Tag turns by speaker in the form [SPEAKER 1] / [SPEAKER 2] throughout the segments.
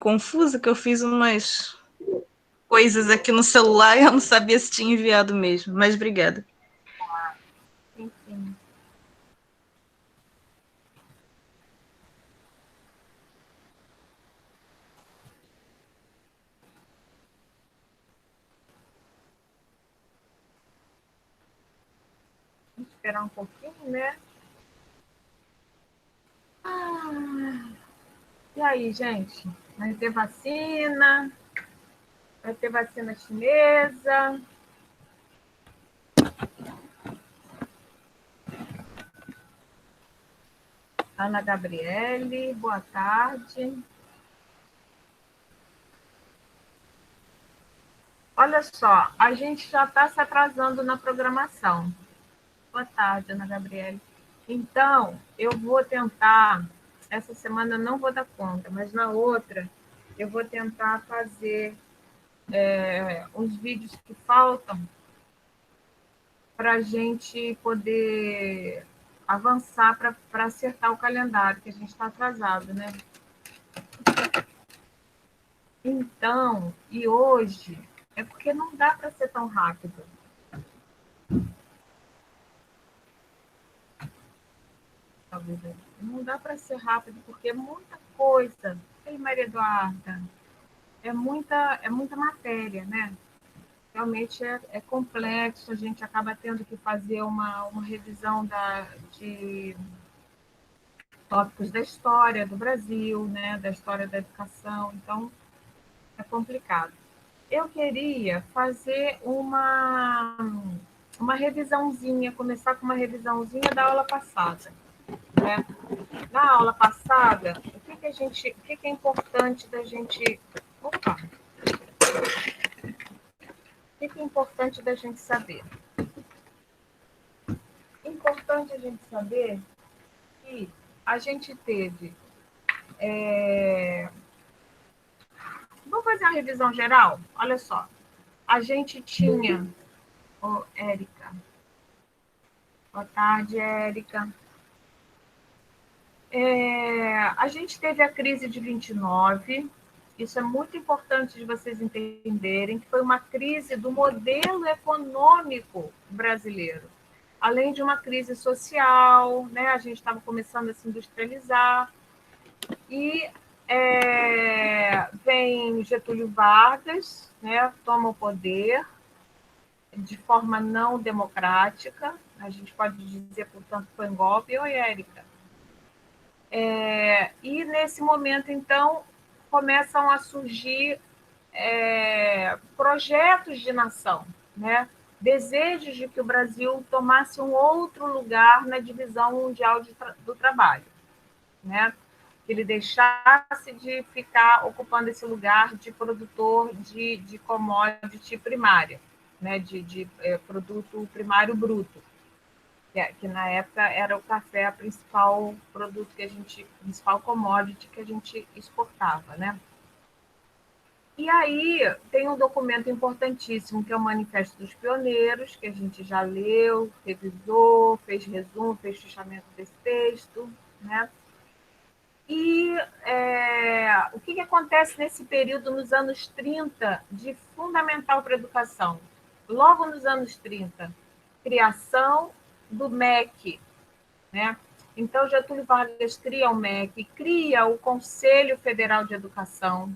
[SPEAKER 1] confusa, que eu fiz umas coisas aqui no celular e eu não sabia se tinha enviado mesmo, mas obrigada.
[SPEAKER 2] Enfim. Vamos esperar um pouquinho, né? E aí, gente? Vai ter vacina? Vai ter vacina chinesa? Ana Gabriele, boa tarde. Olha só, a gente já está se atrasando na programação. Boa tarde, Ana Gabriele. Então, eu vou tentar, essa semana eu não vou dar conta, mas na outra eu vou tentar fazer os vídeos que faltam para a gente poder avançar para acertar o calendário, que a gente está atrasado, né? Então, e hoje, é porque não dá para ser tão rápido. Talvez não dá para ser rápido, porque é muita coisa. Ei, Maria Eduarda, é muita matéria, né? Realmente é complexo, a gente acaba tendo que fazer uma revisão de tópicos da história do Brasil, né? Da história da educação, então é complicado. Eu queria fazer uma revisãozinha, começar com uma revisãozinha da aula passada. Né? Na aula passada, o que é importante da gente. Opa! O que é importante da gente saber? Importante a gente saber que a gente teve. Vamos fazer uma revisão geral? Olha só. A gente tinha. Oh, Érica. Boa tarde, Érica. A gente teve a crise de 29, isso é muito importante de vocês entenderem, que foi uma crise do modelo econômico brasileiro, além de uma crise social, né? A gente estava começando a se industrializar, e vem Getúlio Vargas, né? Toma o poder de forma não democrática, a gente pode dizer, portanto, foi um golpe. Oi, Érica. E nesse momento, então, começam a surgir projetos de nação, né? Desejos de que o Brasil tomasse um outro lugar na divisão mundial do trabalho, né? Que ele deixasse de ficar ocupando esse lugar de produtor de commodity primária, né? de produto primário bruto, que na época era o café a principal produto principal commodity que a gente exportava, né? E aí tem um documento importantíssimo, que é o Manifesto dos Pioneiros, que a gente já leu, revisou, fez resumo, fez fechamento desse texto, né? E o que acontece nesse período, nos anos 30, de fundamental para a educação? Logo nos anos 30, criação do MEC, né? Então, Getúlio Vargas cria o MEC, cria o Conselho Federal de Educação.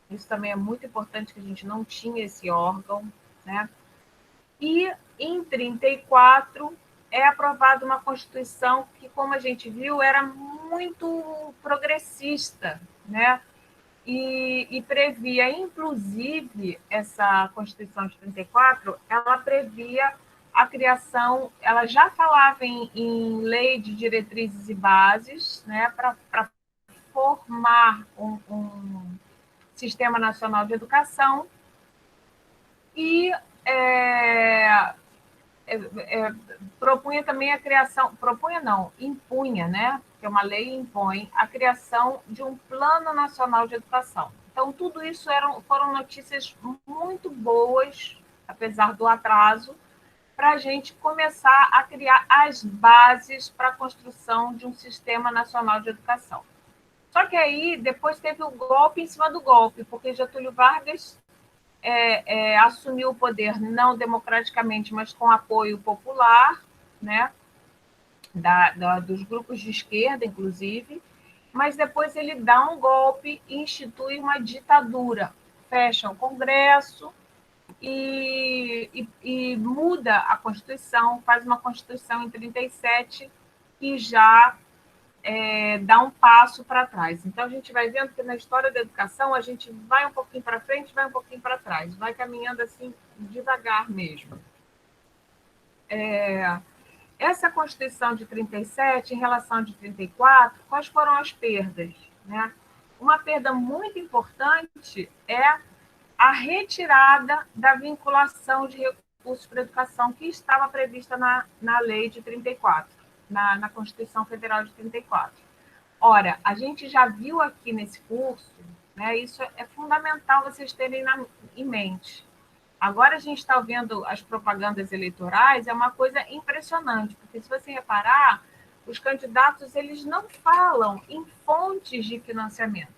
[SPEAKER 2] Isso também é muito importante, que a gente não tinha esse órgão, né? E, em 34, é aprovada uma Constituição que, como a gente viu, era muito progressista, né? E previa, inclusive, essa Constituição de 34, ela previa a criação, ela já falava em lei de diretrizes e bases, né, para formar um Sistema Nacional de Educação, e propunha também a criação, propunha não, impunha, né, que uma lei impõe a criação de um Plano Nacional de Educação. Então, tudo isso foram notícias muito boas, apesar do atraso, para a gente começar a criar as bases para a construção de um Sistema Nacional de Educação. Só que aí, depois teve o golpe em cima do golpe, porque Getúlio Vargas assumiu o poder não democraticamente, mas com apoio popular, né, dos grupos de esquerda, inclusive, mas depois ele dá um golpe e institui uma ditadura, fecha o Congresso e muda a Constituição, faz uma Constituição em 37 que já dá um passo para trás. Então, a gente vai vendo que na história da educação a gente vai um pouquinho para frente, vai um pouquinho para trás, vai caminhando assim devagar mesmo. Essa Constituição de 37, em relação à de 34, quais foram as perdas? Né? Uma perda muito importante é a retirada da vinculação de recursos para a educação que estava prevista na lei de 34, na Constituição Federal de 34. Ora, a gente já viu aqui nesse curso, né, isso é fundamental vocês terem em mente. Agora a gente está vendo as propagandas eleitorais, é uma coisa impressionante, porque se você reparar, os candidatos eles não falam em fontes de financiamento.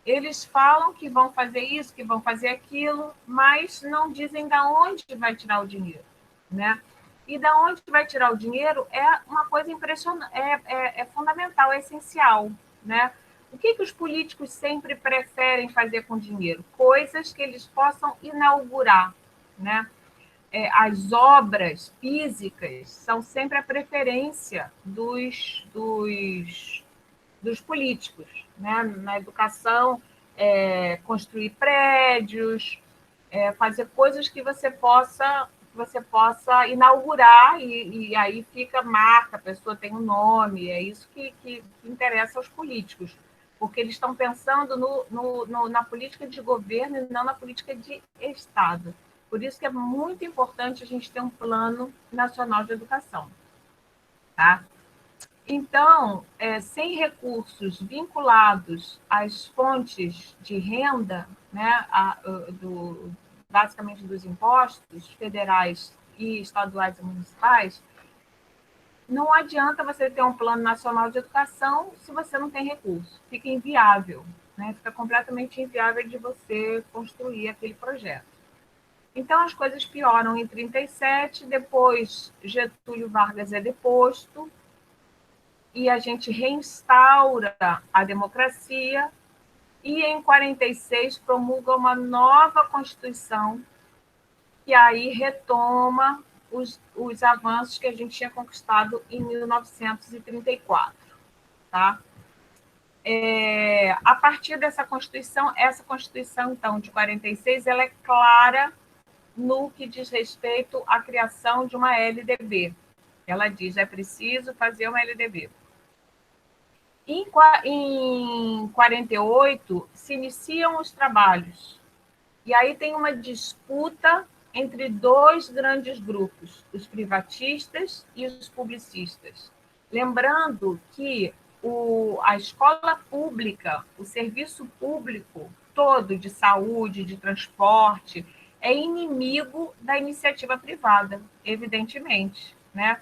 [SPEAKER 2] Eles falam que vão fazer isso, que vão fazer aquilo, mas não dizem de onde vai tirar o dinheiro, né? E da onde vai tirar o dinheiro é uma coisa impressionante, é fundamental, é essencial, né? O que os políticos sempre preferem fazer com dinheiro? Coisas que eles possam inaugurar, né? As obras físicas são sempre a preferência dos políticos, né? Na educação, construir prédios, fazer coisas que você possa inaugurar e aí fica marca, a pessoa tem um nome, é isso que interessa aos políticos, porque eles estão pensando na política de governo e não na política de Estado. Por isso que é muito importante a gente ter um plano nacional de educação. Tá? Então, sem recursos vinculados às fontes de renda, né, basicamente dos impostos federais e estaduais e municipais, não adianta você ter um plano nacional de educação se você não tem recurso. Fica inviável, né? Fica completamente inviável de você construir aquele projeto. Então, as coisas pioram em 37, depois Getúlio Vargas é deposto, e a gente reinstaura a democracia, e em 46 promulga uma nova Constituição, que aí retoma os avanços que a gente tinha conquistado em 1934. Tá? A partir dessa Constituição, essa Constituição, então, de 46, ela é clara no que diz respeito à criação de uma LDB. Ela diz, é preciso fazer uma LDB. Em 48, se iniciam os trabalhos. E aí tem uma disputa entre dois grandes grupos, os privatistas e os publicistas. Lembrando que a escola pública, o serviço público todo de saúde, de transporte, é inimigo da iniciativa privada, evidentemente, né?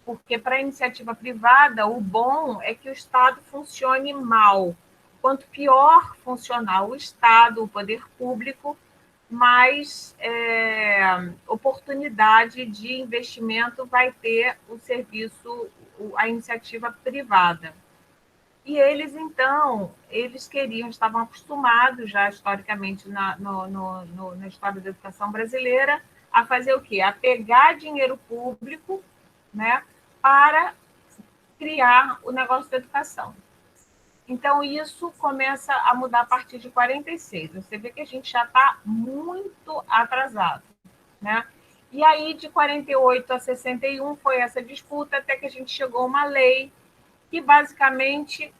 [SPEAKER 2] Porque para a iniciativa privada, o bom é que o Estado funcione mal. Quanto pior funcionar o Estado, o poder público, mais oportunidade de investimento vai ter o serviço, a iniciativa privada. E eles, então, estavam acostumados já historicamente na história da educação brasileira a fazer o quê? A pegar dinheiro público, né, para criar o negócio da educação. Então, isso começa a mudar a partir de 46. Você vê que a gente já está muito atrasado, né? E aí, de 48 a 61, foi essa disputa, até que a gente chegou a uma lei que, basicamente,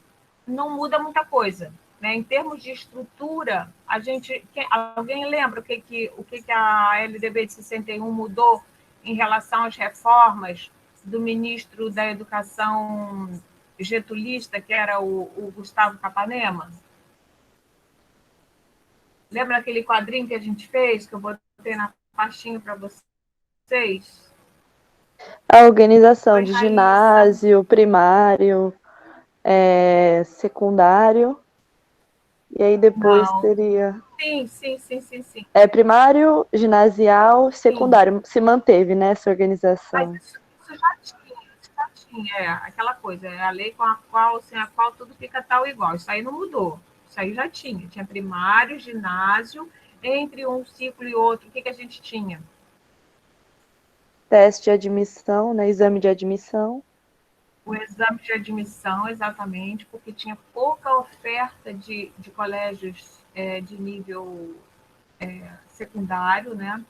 [SPEAKER 2] não muda muita coisa. Né? Em termos de estrutura, alguém lembra o que a LDB de 61 mudou em relação às reformas do ministro da Educação getulista, que era o Gustavo Capanema? Lembra aquele quadrinho que a gente fez, que eu botei na pastinha para vocês?
[SPEAKER 3] A organização de ginásio, primário. secundário, e aí depois
[SPEAKER 2] Não.
[SPEAKER 3] teria...
[SPEAKER 2] Sim.
[SPEAKER 3] Primário, ginasial,
[SPEAKER 2] Sim.
[SPEAKER 3] secundário. Se manteve, né, essa
[SPEAKER 2] Mas
[SPEAKER 3] organização.
[SPEAKER 2] isso já tinha, aquela coisa, é a lei com a qual, sem a qual tudo fica tal e igual. Isso aí não mudou. Isso aí já tinha. Tinha primário, ginásio, entre um ciclo e outro, o que a gente tinha?
[SPEAKER 3] Teste de admissão, né, exame de admissão.
[SPEAKER 2] O exame de admissão, exatamente, porque tinha pouca oferta de colégios de nível secundário, né,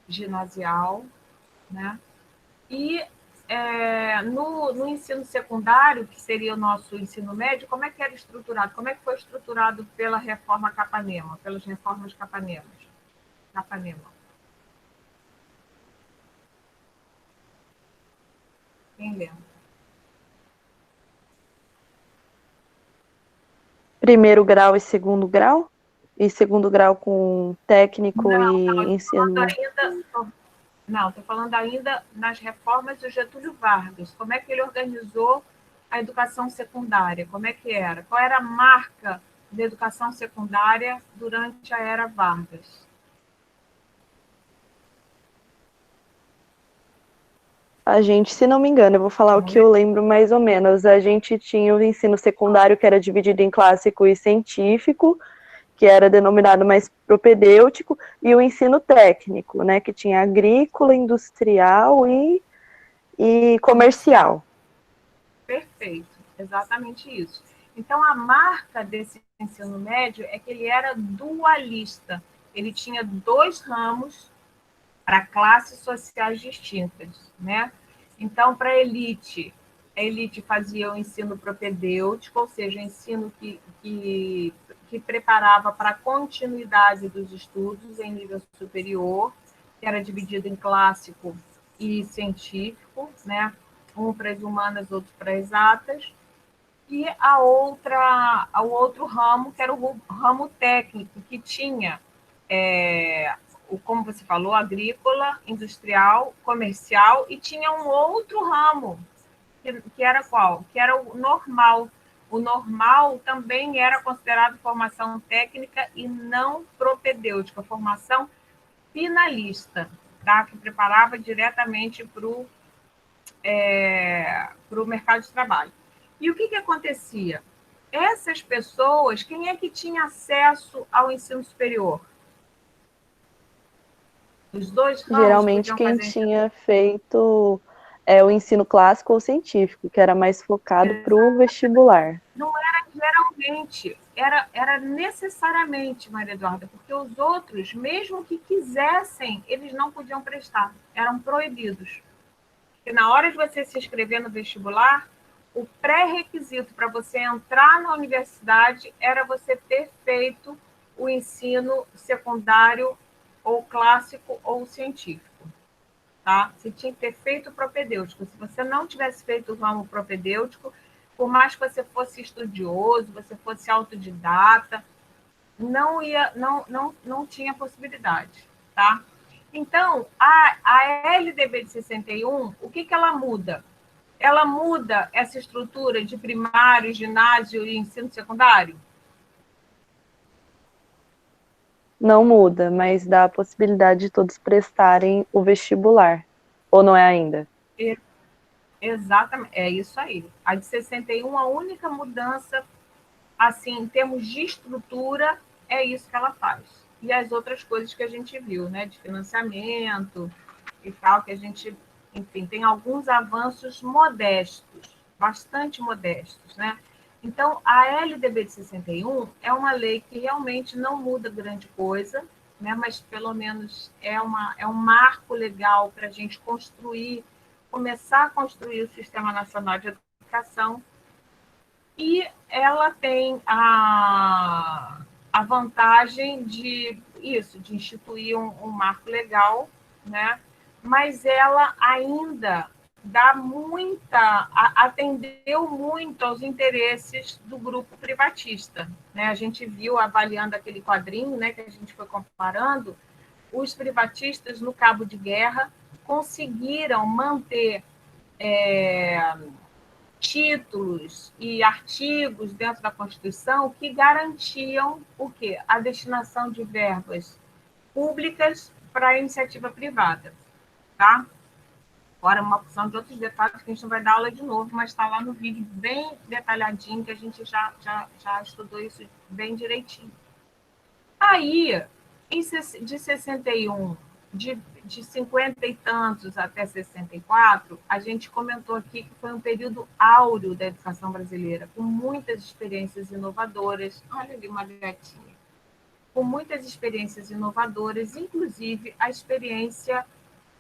[SPEAKER 2] ginasial, né, e no ensino secundário, que seria o nosso ensino médio, como é que era estruturado? Como é que foi estruturado pela reforma Capanema, pelas reformas Capanema? Quem lembra?
[SPEAKER 3] Primeiro grau e segundo grau? E segundo grau com técnico e
[SPEAKER 2] Não,
[SPEAKER 3] ensino...
[SPEAKER 2] estou falando ainda nas reformas do Getúlio Vargas. Como é que ele organizou a educação secundária? Como é que era? Qual era a marca da educação secundária durante a era Vargas?
[SPEAKER 3] A gente, se não me engano, eu vou falar o
[SPEAKER 2] Não
[SPEAKER 3] que eu lembro mais ou menos. A gente tinha o ensino secundário, que era dividido em clássico e científico, que era denominado mais propedêutico, e o ensino técnico, né, que tinha agrícola, industrial e comercial.
[SPEAKER 2] Perfeito, exatamente isso. Então, a marca desse ensino médio é que ele era dualista. Ele tinha dois ramos para classes sociais distintas, né? Então, para a elite fazia o ensino propedêutico, ou seja, o ensino que preparava para a continuidade dos estudos em nível superior, que era dividido em clássico e científico, né? Um para as humanas, outro para as exatas, e o outro ramo, que era o ramo técnico, que tinha como você falou, agrícola, industrial, comercial, e tinha um outro ramo, que era qual? Que era o normal. O normal também era considerado formação técnica e não propedêutica, formação finalista, tá? Que preparava diretamente para o mercado de trabalho. E o que acontecia? Essas pessoas, quem é que tinha acesso ao ensino superior? Os dois ramos
[SPEAKER 3] Geralmente
[SPEAKER 2] podiam
[SPEAKER 3] quem
[SPEAKER 2] fazer ensino.
[SPEAKER 3] tinha feito o ensino clássico ou científico, que era mais focado para o vestibular.
[SPEAKER 2] Não era geralmente, era necessariamente, Maria Eduarda, porque os outros, mesmo que quisessem, eles não podiam prestar, eram proibidos. Porque na hora de você se inscrever no vestibular, o pré-requisito para você entrar na universidade era você ter feito o ensino secundário ou clássico ou científico. Tá? Você tinha que ter feito o propedêutico. Se você não tivesse feito o ramo propedêutico, por mais que você fosse estudioso, você fosse autodidata, não tinha possibilidade, tá? Então, a LDB de 61, o que ela muda? Ela muda essa estrutura de primário, ginásio e ensino secundário?
[SPEAKER 3] Não muda, mas dá a possibilidade de todos prestarem o vestibular. Ou não é ainda?
[SPEAKER 2] Exatamente, é isso aí. A de 61, a única mudança, assim, em termos de estrutura, é isso que ela faz. E as outras coisas que a gente viu, né, de financiamento e tal, que a gente, enfim, tem alguns avanços modestos, bastante modestos, né? Então, a LDB de 61 é uma lei que realmente não muda grande coisa, né? Mas pelo menos é um marco legal para a gente construir, começar a construir o Sistema Nacional de Educação, e ela tem a vantagem de isso, de instituir um marco legal, né? Mas ela ainda atendeu muito aos interesses do grupo privatista, né? A gente viu, avaliando aquele quadrinho, né, que a gente foi comparando, os privatistas no cabo de guerra conseguiram manter títulos e artigos dentro da Constituição que garantiam o quê? A destinação de verbas públicas para a iniciativa privada, tá? Agora, uma opção de outros detalhes que a gente não vai dar aula de novo, mas está lá no vídeo bem detalhadinho, que a gente já estudou isso bem direitinho. Aí, de 61, de 50 e tantos até 64, a gente comentou aqui que foi um período áureo da educação brasileira, com muitas experiências inovadoras. Olha ali uma gatinha. Com muitas experiências inovadoras, inclusive a experiência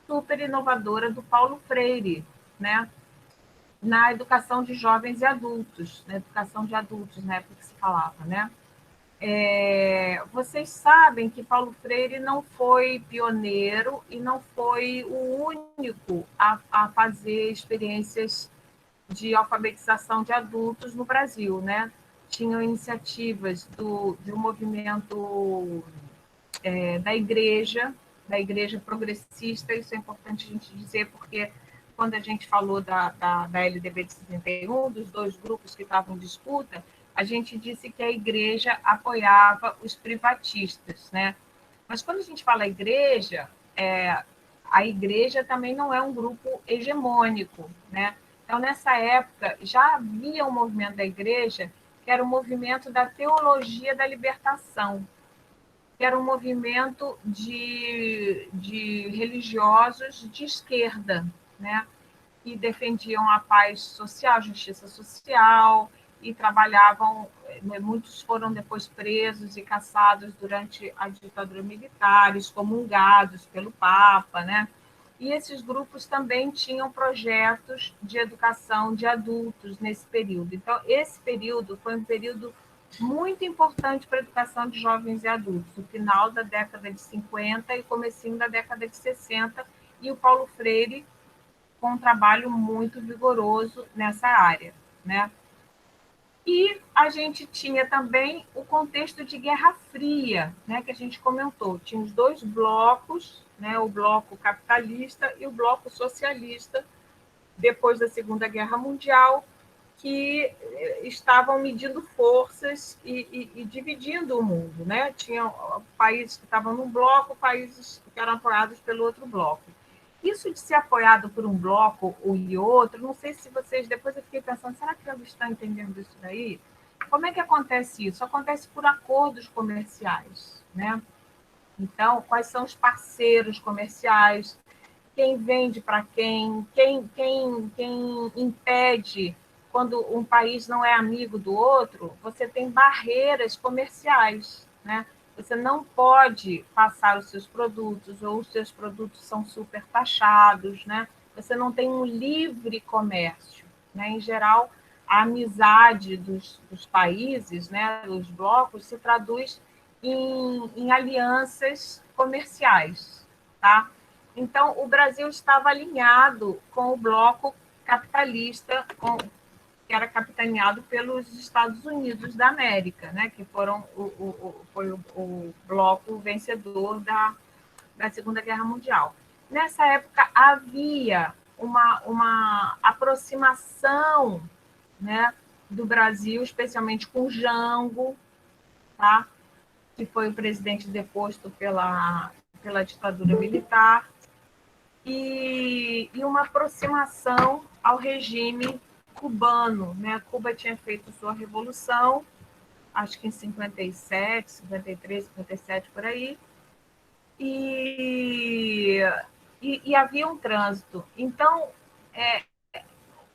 [SPEAKER 2] super inovadora do Paulo Freire, né? Na educação de jovens e adultos, na educação de adultos, na época que se falava, né? Vocês sabem que Paulo Freire não foi pioneiro e não foi o único a fazer experiências de alfabetização de adultos no Brasil, né? Tinham iniciativas de um movimento da igreja progressista, isso é importante a gente dizer, porque quando a gente falou da LDB de 71, dos dois grupos que estavam em disputa, a gente disse que a igreja apoiava os privatistas, né? Mas quando a gente fala igreja, a igreja também não é um grupo hegemônico, né? Então, nessa época, já havia um movimento da igreja que era o movimento da teologia da libertação, que era um movimento de religiosos de esquerda, né? Que defendiam a paz social, a justiça social, e trabalhavam, muitos foram depois presos e caçados durante a ditadura militar, excomungados pelo Papa, né? E esses grupos também tinham projetos de educação de adultos nesse período. Então, esse período foi um período muito importante para a educação de jovens e adultos, no final da década de 50 e comecinho da década de 60, e o Paulo Freire com um trabalho muito vigoroso nessa área, né? E a gente tinha também o contexto de Guerra Fria, né, que a gente comentou. Tinha os dois blocos, né, o bloco capitalista e o bloco socialista, depois da Segunda Guerra Mundial, que estavam medindo forças e dividindo o mundo, né? Tinha países que estavam num bloco, países que eram apoiados pelo outro bloco. Isso de ser apoiado por um bloco e outro, não sei se vocês, depois eu fiquei pensando, será que eles estão entendendo isso daí? Como é que acontece isso? Acontece por acordos comerciais, né? Então, quais são os parceiros comerciais? Quem vende para quem impede, quando um país não é amigo do outro, você tem barreiras comerciais, né? Você não pode passar os seus produtos, ou os seus produtos são super taxados, né? Você não tem um livre comércio, né? Em geral, a amizade dos países, né, dos blocos, se traduz em alianças comerciais, tá? Então, o Brasil estava alinhado com o bloco capitalista, que era capitaneado pelos Estados Unidos da América, né, que foi o bloco vencedor da Segunda Guerra Mundial. Nessa época, havia uma aproximação, né, do Brasil, especialmente com Jango, tá? Que foi o presidente deposto pela ditadura militar, e uma aproximação ao regime cubano, né? Cuba tinha feito sua revolução, acho que em 57, 53, 57, por aí, e, e havia um trânsito. Então,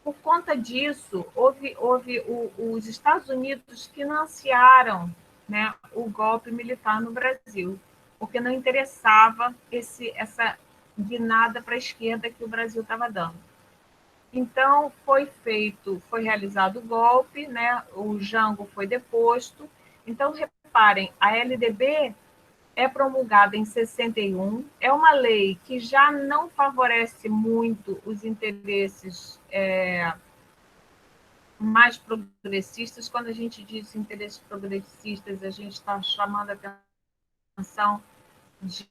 [SPEAKER 2] por conta disso, houve os Estados Unidos financiaram, né, o golpe militar no Brasil, porque não interessava essa guinada para a esquerda que o Brasil estava dando. Então, foi realizado o golpe, né, o Jango foi deposto. Então, reparem, a LDB é promulgada em 61, é uma lei que já não favorece muito os interesses mais progressistas. Quando a gente diz interesses progressistas, a gente está chamando a atenção de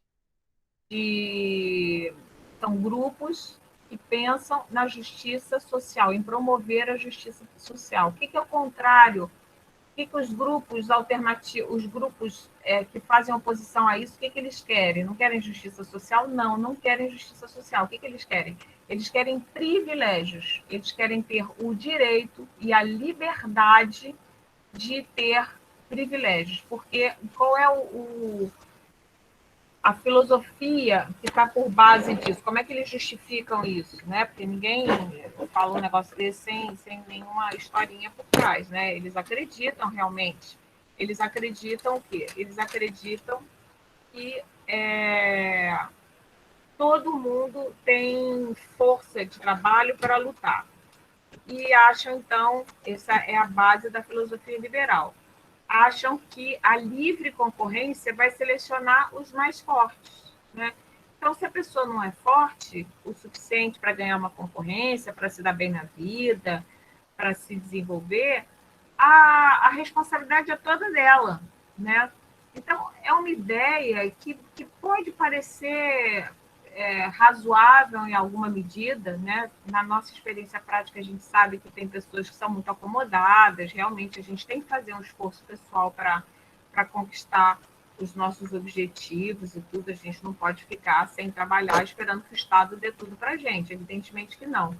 [SPEAKER 2] são grupos que pensam na justiça social, em promover a justiça social. O que é o contrário? O que os grupos alternativos, os grupos que fazem oposição a isso, o que eles querem? Não querem justiça social? Não, não querem justiça social. O que eles querem? Eles querem privilégios. Eles querem ter o direito e a liberdade de ter privilégios. Porque qual é a filosofia que está por base disso? Como é que eles justificam isso? Né? Porque ninguém fala um negócio desse sem nenhuma historinha por trás. Né? Eles acreditam realmente. Eles acreditam o quê? Eles acreditam que todo mundo tem força de trabalho para lutar. E acham, então, essa é a base da filosofia liberal, acham que a livre concorrência vai selecionar os mais fortes, né? Então, se a pessoa não é forte o suficiente para ganhar uma concorrência, para se dar bem na vida, para se desenvolver, a responsabilidade é toda dela, né? Então, é uma ideia que pode parecer razoável em alguma medida, né? Na nossa experiência prática, a gente sabe que tem pessoas que são muito acomodadas, realmente a gente tem que fazer um esforço pessoal para conquistar os nossos objetivos e tudo, a gente não pode ficar sem trabalhar esperando que o Estado dê tudo para a gente, evidentemente que não.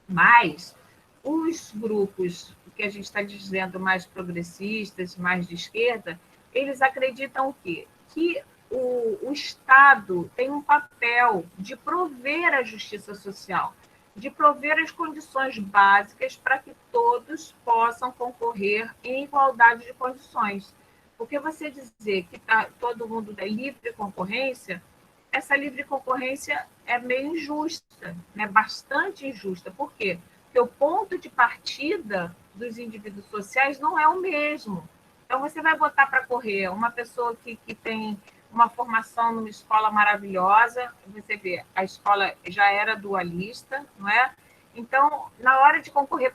[SPEAKER 2] Mas os grupos que a gente está dizendo mais progressistas, mais de esquerda, eles acreditam o quê? Que o Estado tem um papel de prover a justiça social, de prover as condições básicas para que todos possam concorrer em igualdade de condições. Porque você dizer que todo mundo é livre concorrência, essa livre concorrência é meio injusta, né? Bastante injusta. Por quê? Porque o ponto de partida dos indivíduos sociais não é o mesmo. Então, você vai botar para correr uma pessoa que tem uma formação numa escola maravilhosa, você vê, a escola já era dualista, não é? Então, na hora de concorrer,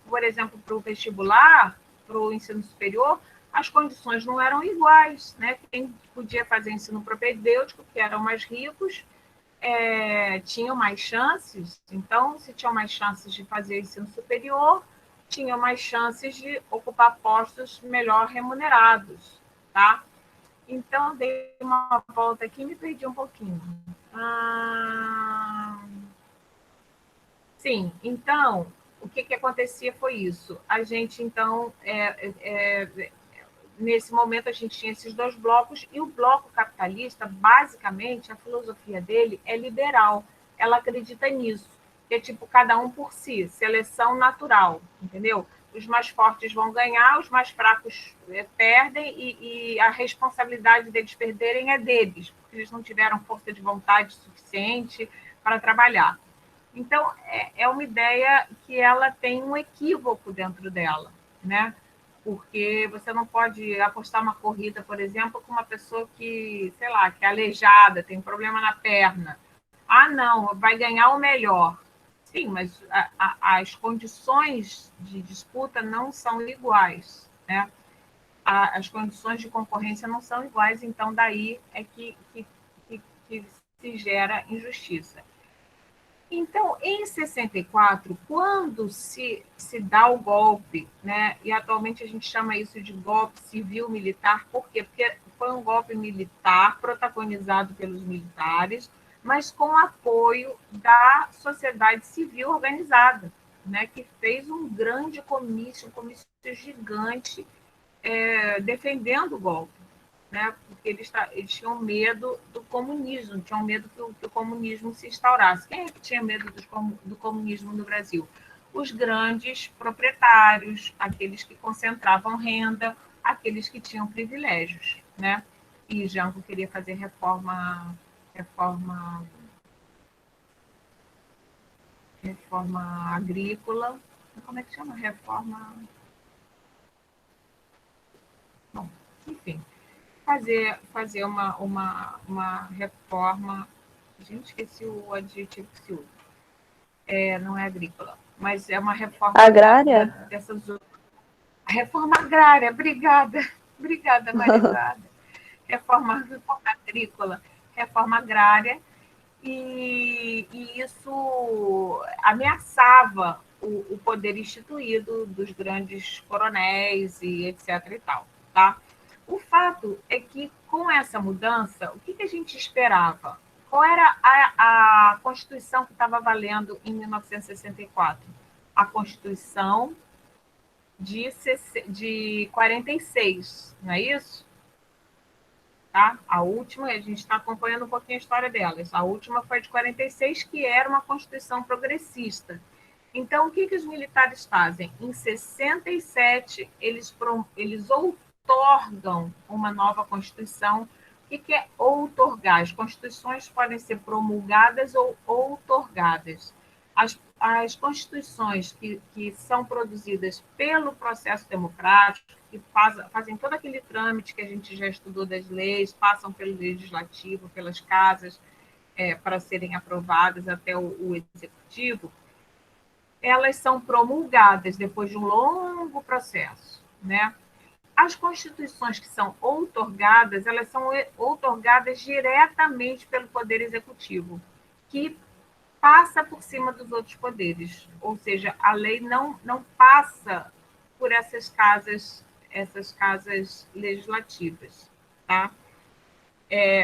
[SPEAKER 2] por exemplo, para o vestibular, para o ensino superior, as condições não eram iguais, né? Quem podia fazer ensino propedêutico, que eram mais ricos, tinham mais chances. Então, se tinham mais chances de fazer ensino superior, tinham mais chances de ocupar postos melhor remunerados, tá? Então, dei uma volta aqui e me perdi um pouquinho. Sim, então, o que acontecia foi isso. A gente, então, nesse momento, a gente tinha esses dois blocos, e o bloco capitalista, basicamente, a filosofia dele é liberal. Ela acredita nisso, que é tipo cada um por si, seleção natural, entendeu? Os mais fortes vão ganhar, os mais fracos perdem, e a responsabilidade deles perderem é deles, porque eles não tiveram força de vontade suficiente para trabalhar. Então, é uma ideia que ela tem um equívoco dentro dela, né? Porque você não pode apostar uma corrida, por exemplo, com uma pessoa que, sei lá, que é aleijada, tem um problema na perna. Ah, não, vai ganhar o melhor. Sim, mas as condições de disputa não são iguais, né? As condições de concorrência não são iguais, então daí é que se gera injustiça. Então, em 64, quando se dá o golpe, né, e atualmente a gente chama isso de golpe civil-militar, por quê? Porque foi um golpe militar protagonizado pelos militares, mas com apoio da sociedade civil organizada, né, que fez um grande comício, um comício gigante, defendendo o golpe, né? Porque eles tinham medo do comunismo, tinham medo que o comunismo se instaurasse. Quem é que tinha medo do comunismo no Brasil? Os grandes proprietários, aqueles que concentravam renda, aqueles que tinham privilégios, né? E Jango queria fazer reforma agrícola. Como é que chama? Reforma... Bom, enfim, fazer uma reforma. Gente, esqueci o adjetivo que se usa. Não é agrícola, mas é uma reforma
[SPEAKER 3] agrária.
[SPEAKER 2] Dessas reforma agrária. Obrigada, Maria Eduarda. Reforma agrícola, reforma agrária, e isso ameaçava o poder instituído dos grandes coronéis e etc. e tal, tá? O fato é que, com essa mudança, o que a gente esperava? Qual era a Constituição que estava valendo em 1964? A Constituição de 46, não é isso? Tá? A última, a gente está acompanhando um pouquinho a história delas. A última foi de 46, que era uma Constituição progressista. Então, o que os militares fazem? Em 67, eles outorgam uma nova Constituição. O que é outorgar? As constituições podem ser promulgadas ou outorgadas. As constituições que são produzidas pelo processo democrático, que fazem todo aquele trâmite que a gente já estudou das leis, passam pelo legislativo, pelas casas, para serem aprovadas até o executivo, elas são promulgadas depois de um longo processo, né? As constituições que são outorgadas, elas são outorgadas diretamente pelo Poder Executivo, que passa por cima dos outros poderes, ou seja, a lei não passa por essas casas legislativas, tá?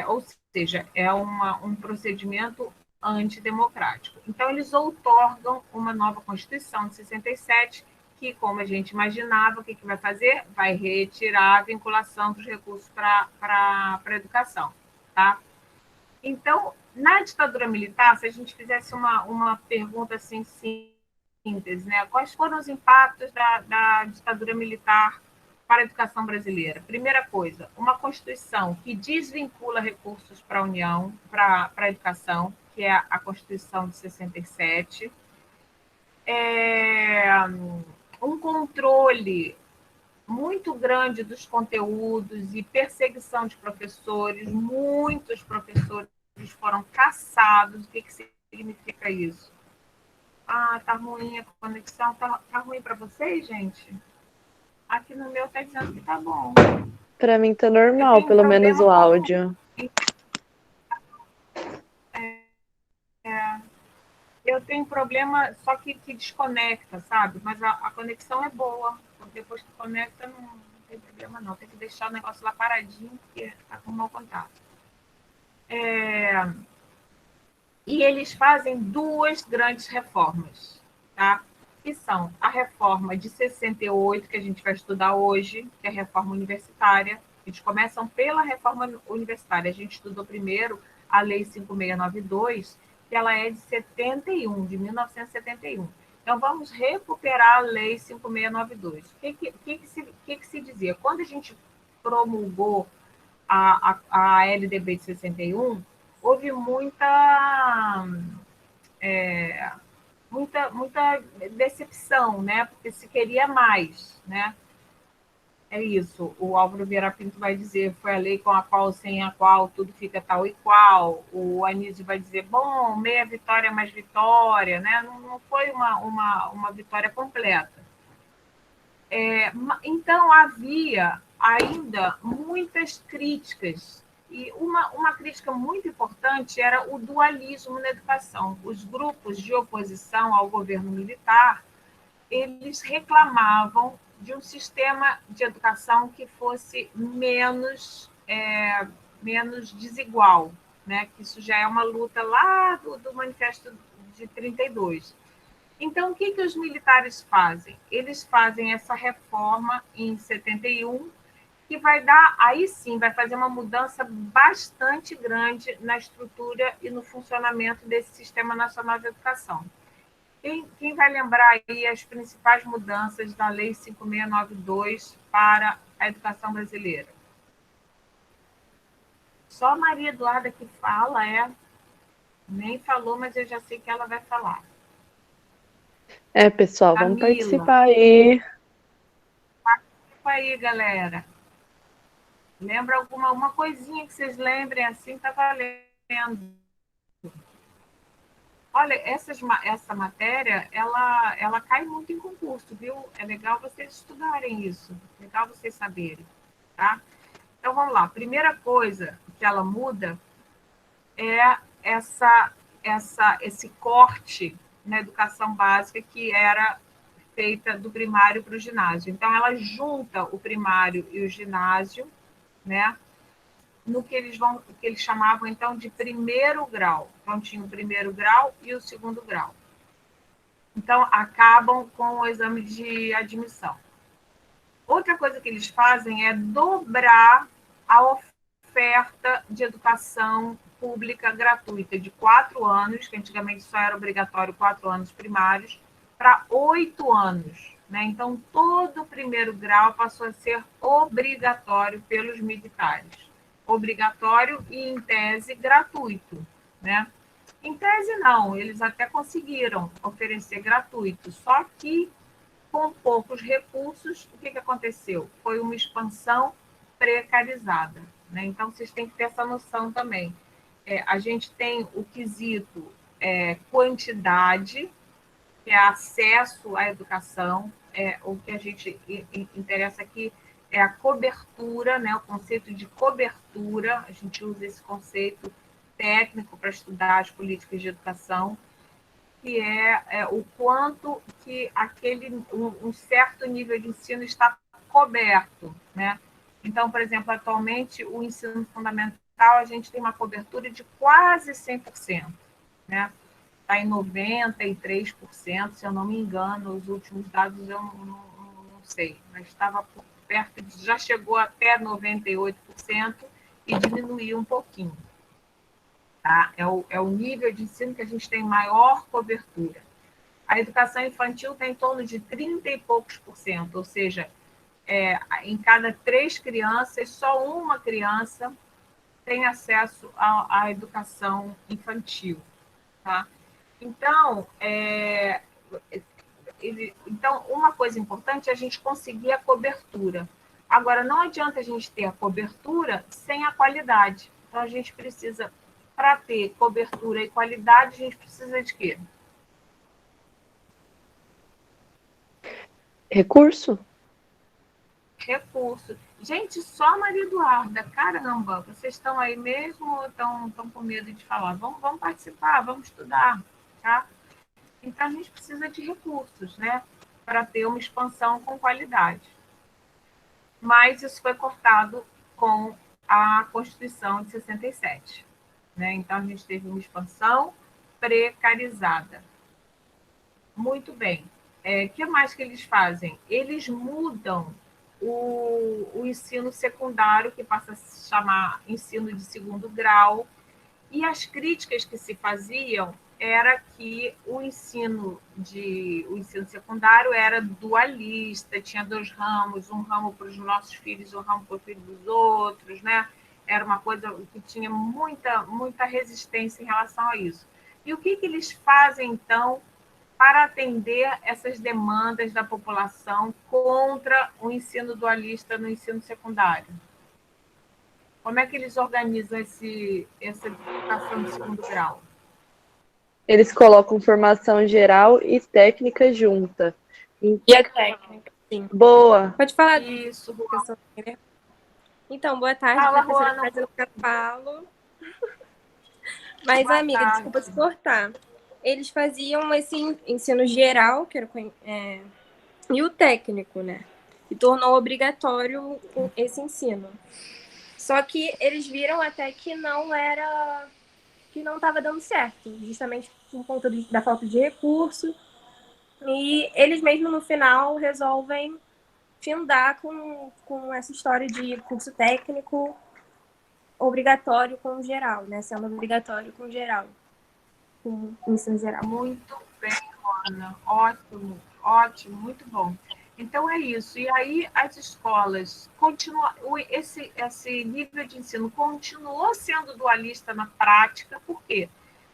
[SPEAKER 2] Ou seja, é um procedimento antidemocrático. Então, eles outorgam uma nova Constituição de 67, que, como a gente imaginava, o que vai fazer? Vai retirar a vinculação dos recursos para a educação. Tá? Então, na ditadura militar, se a gente fizesse uma pergunta assim, síntese, né? Quais foram os impactos da ditadura militar para a educação brasileira? Primeira coisa, uma Constituição que desvincula recursos para a União, para a educação, que é a Constituição de 67. Um controle muito grande dos conteúdos e perseguição de professores. Muitos professores foram caçados. O que significa isso? Ah, tá ruim a conexão. Tá ruim para vocês, gente? Aqui no meu tá dizendo que tá bom.
[SPEAKER 3] Para mim tá normal, pelo menos o áudio.
[SPEAKER 2] Eu tenho problema, só que desconecta, sabe? Mas a conexão é boa. Depois que conecta, não tem problema não. Tem que deixar o negócio lá paradinho, porque tá com mau contato. E eles fazem duas grandes reformas, tá? Que são a reforma de 68, que a gente vai estudar hoje, que é a reforma universitária. Eles começam pela reforma universitária. A gente estudou primeiro a Lei 5692, que ela é de 71, de 1971. Então, vamos recuperar a Lei 5692. O que se dizia? Quando a gente promulgou a LDB de 61, houve muita decepção, né? Porque se queria mais, né? É isso. O Álvaro Vieira Pinto vai dizer, foi a lei com a qual, sem a qual, tudo fica tal e qual. O Anísio vai dizer, bom, meia vitória mais vitória, né? Não foi uma vitória completa. Então, havia ainda muitas críticas. E uma crítica muito importante era o dualismo na educação. Os grupos de oposição ao governo militar, eles reclamavam de um sistema de educação que fosse menos desigual, né? Que isso já é uma luta lá do Manifesto de 32. Então, o que os militares fazem? Eles fazem essa reforma em 71, que vai dar, aí sim, vai fazer uma mudança bastante grande na estrutura e no funcionamento desse Sistema Nacional de Educação. Quem vai lembrar aí as principais mudanças da Lei 5692 para a educação brasileira? Só a Maria Eduarda que fala, nem falou, mas eu já sei que ela vai falar.
[SPEAKER 3] Pessoal,
[SPEAKER 2] Camila,
[SPEAKER 3] vamos participar aí.
[SPEAKER 2] Participa aí, galera. Lembra uma coisinha que vocês lembrem assim, tá valendo. Olha, essa matéria, ela cai muito em concurso, viu? É legal vocês estudarem isso, legal vocês saberem, tá? Então, vamos lá. A primeira coisa que ela muda é esse corte na educação básica que era feita do primário para o ginásio. Então, ela junta o primário e o ginásio, né, no que eles chamavam, então, de primeiro grau. Então, tinha o primeiro grau e o segundo grau. Então, acabam com o exame de admissão. Outra coisa que eles fazem é dobrar a oferta de educação pública gratuita de 4 anos, que antigamente só era obrigatório 4 anos primários, para 8 anos. Né? Então, todo o primeiro grau passou a ser obrigatório pelos militares. Obrigatório e, em tese, gratuito. Né? Em tese, não, eles até conseguiram oferecer gratuito, só que com poucos recursos, o que aconteceu? Foi uma expansão precarizada. Né? Então, vocês têm que ter essa noção também. A gente tem o quesito quantidade, que é acesso à educação, o que a gente interessa aqui é a cobertura, né? O conceito de cobertura, a gente usa esse conceito técnico para estudar as políticas de educação, que é o quanto que um certo nível de ensino está coberto, né? Então, por exemplo, atualmente, o ensino fundamental, a gente tem uma cobertura de quase 100%, né? Está em 93%, se eu não me engano, os últimos dados eu não sei, mas estava perto, já chegou até 98% e diminuiu um pouquinho. Tá? É o nível de ensino que a gente tem maior cobertura. A educação infantil está em torno de 30 e poucos por cento, ou seja, em cada 3 crianças, só uma criança tem acesso à educação infantil. Tá? Então, uma coisa importante é a gente conseguir a cobertura. Agora, não adianta a gente ter a cobertura sem a qualidade. Então, a gente precisa, para ter cobertura e qualidade, a gente precisa de quê?
[SPEAKER 3] Recurso?
[SPEAKER 2] Recurso. Gente, só Maria Eduarda, caramba, vocês estão aí mesmo ou estão com medo de falar? Vamos participar, vamos estudar, tá? Então, a gente precisa de recursos, né? Para ter uma expansão com qualidade. Mas isso foi cortado com a Constituição de 67. Né? Então, a gente teve uma expansão precarizada. Muito bem. O que mais que eles fazem? Eles mudam o ensino secundário, que passa a se chamar ensino de segundo grau, e as críticas que se faziam era que o ensino secundário era dualista, tinha 2 ramos, um ramo para os nossos filhos, um ramo para os filhos dos outros, né? Era uma coisa que tinha muita resistência em relação a isso. E o que eles fazem, então, para atender essas demandas da população contra o ensino dualista no ensino secundário? Como é que eles organizam essa educação de segundo grau?
[SPEAKER 3] Eles colocam formação geral e técnica junta.
[SPEAKER 4] E a técnica, sim.
[SPEAKER 3] Boa.
[SPEAKER 4] Pode falar
[SPEAKER 2] Isso,
[SPEAKER 4] disso. Então, boa tarde,
[SPEAKER 2] Fala,
[SPEAKER 4] professora
[SPEAKER 2] Juana.
[SPEAKER 4] Fazenda Cavalo. Mas,
[SPEAKER 2] Boa
[SPEAKER 4] amiga,
[SPEAKER 2] tarde.
[SPEAKER 4] desculpa se cortar. Eles faziam esse ensino geral, que era e o técnico, né? E tornou obrigatório esse ensino. Só que eles viram até que não estava dando certo, justamente por conta da falta de recurso. E eles mesmo no final resolvem findar com essa história de curso técnico obrigatório com geral, né? Sendo obrigatório com geral, com ensino geral.
[SPEAKER 2] Muito bem, Ana. Ótimo, ótimo, muito bom. Então é isso. E aí as escolas esse nível de ensino continuou sendo dualista na prática. Por quê?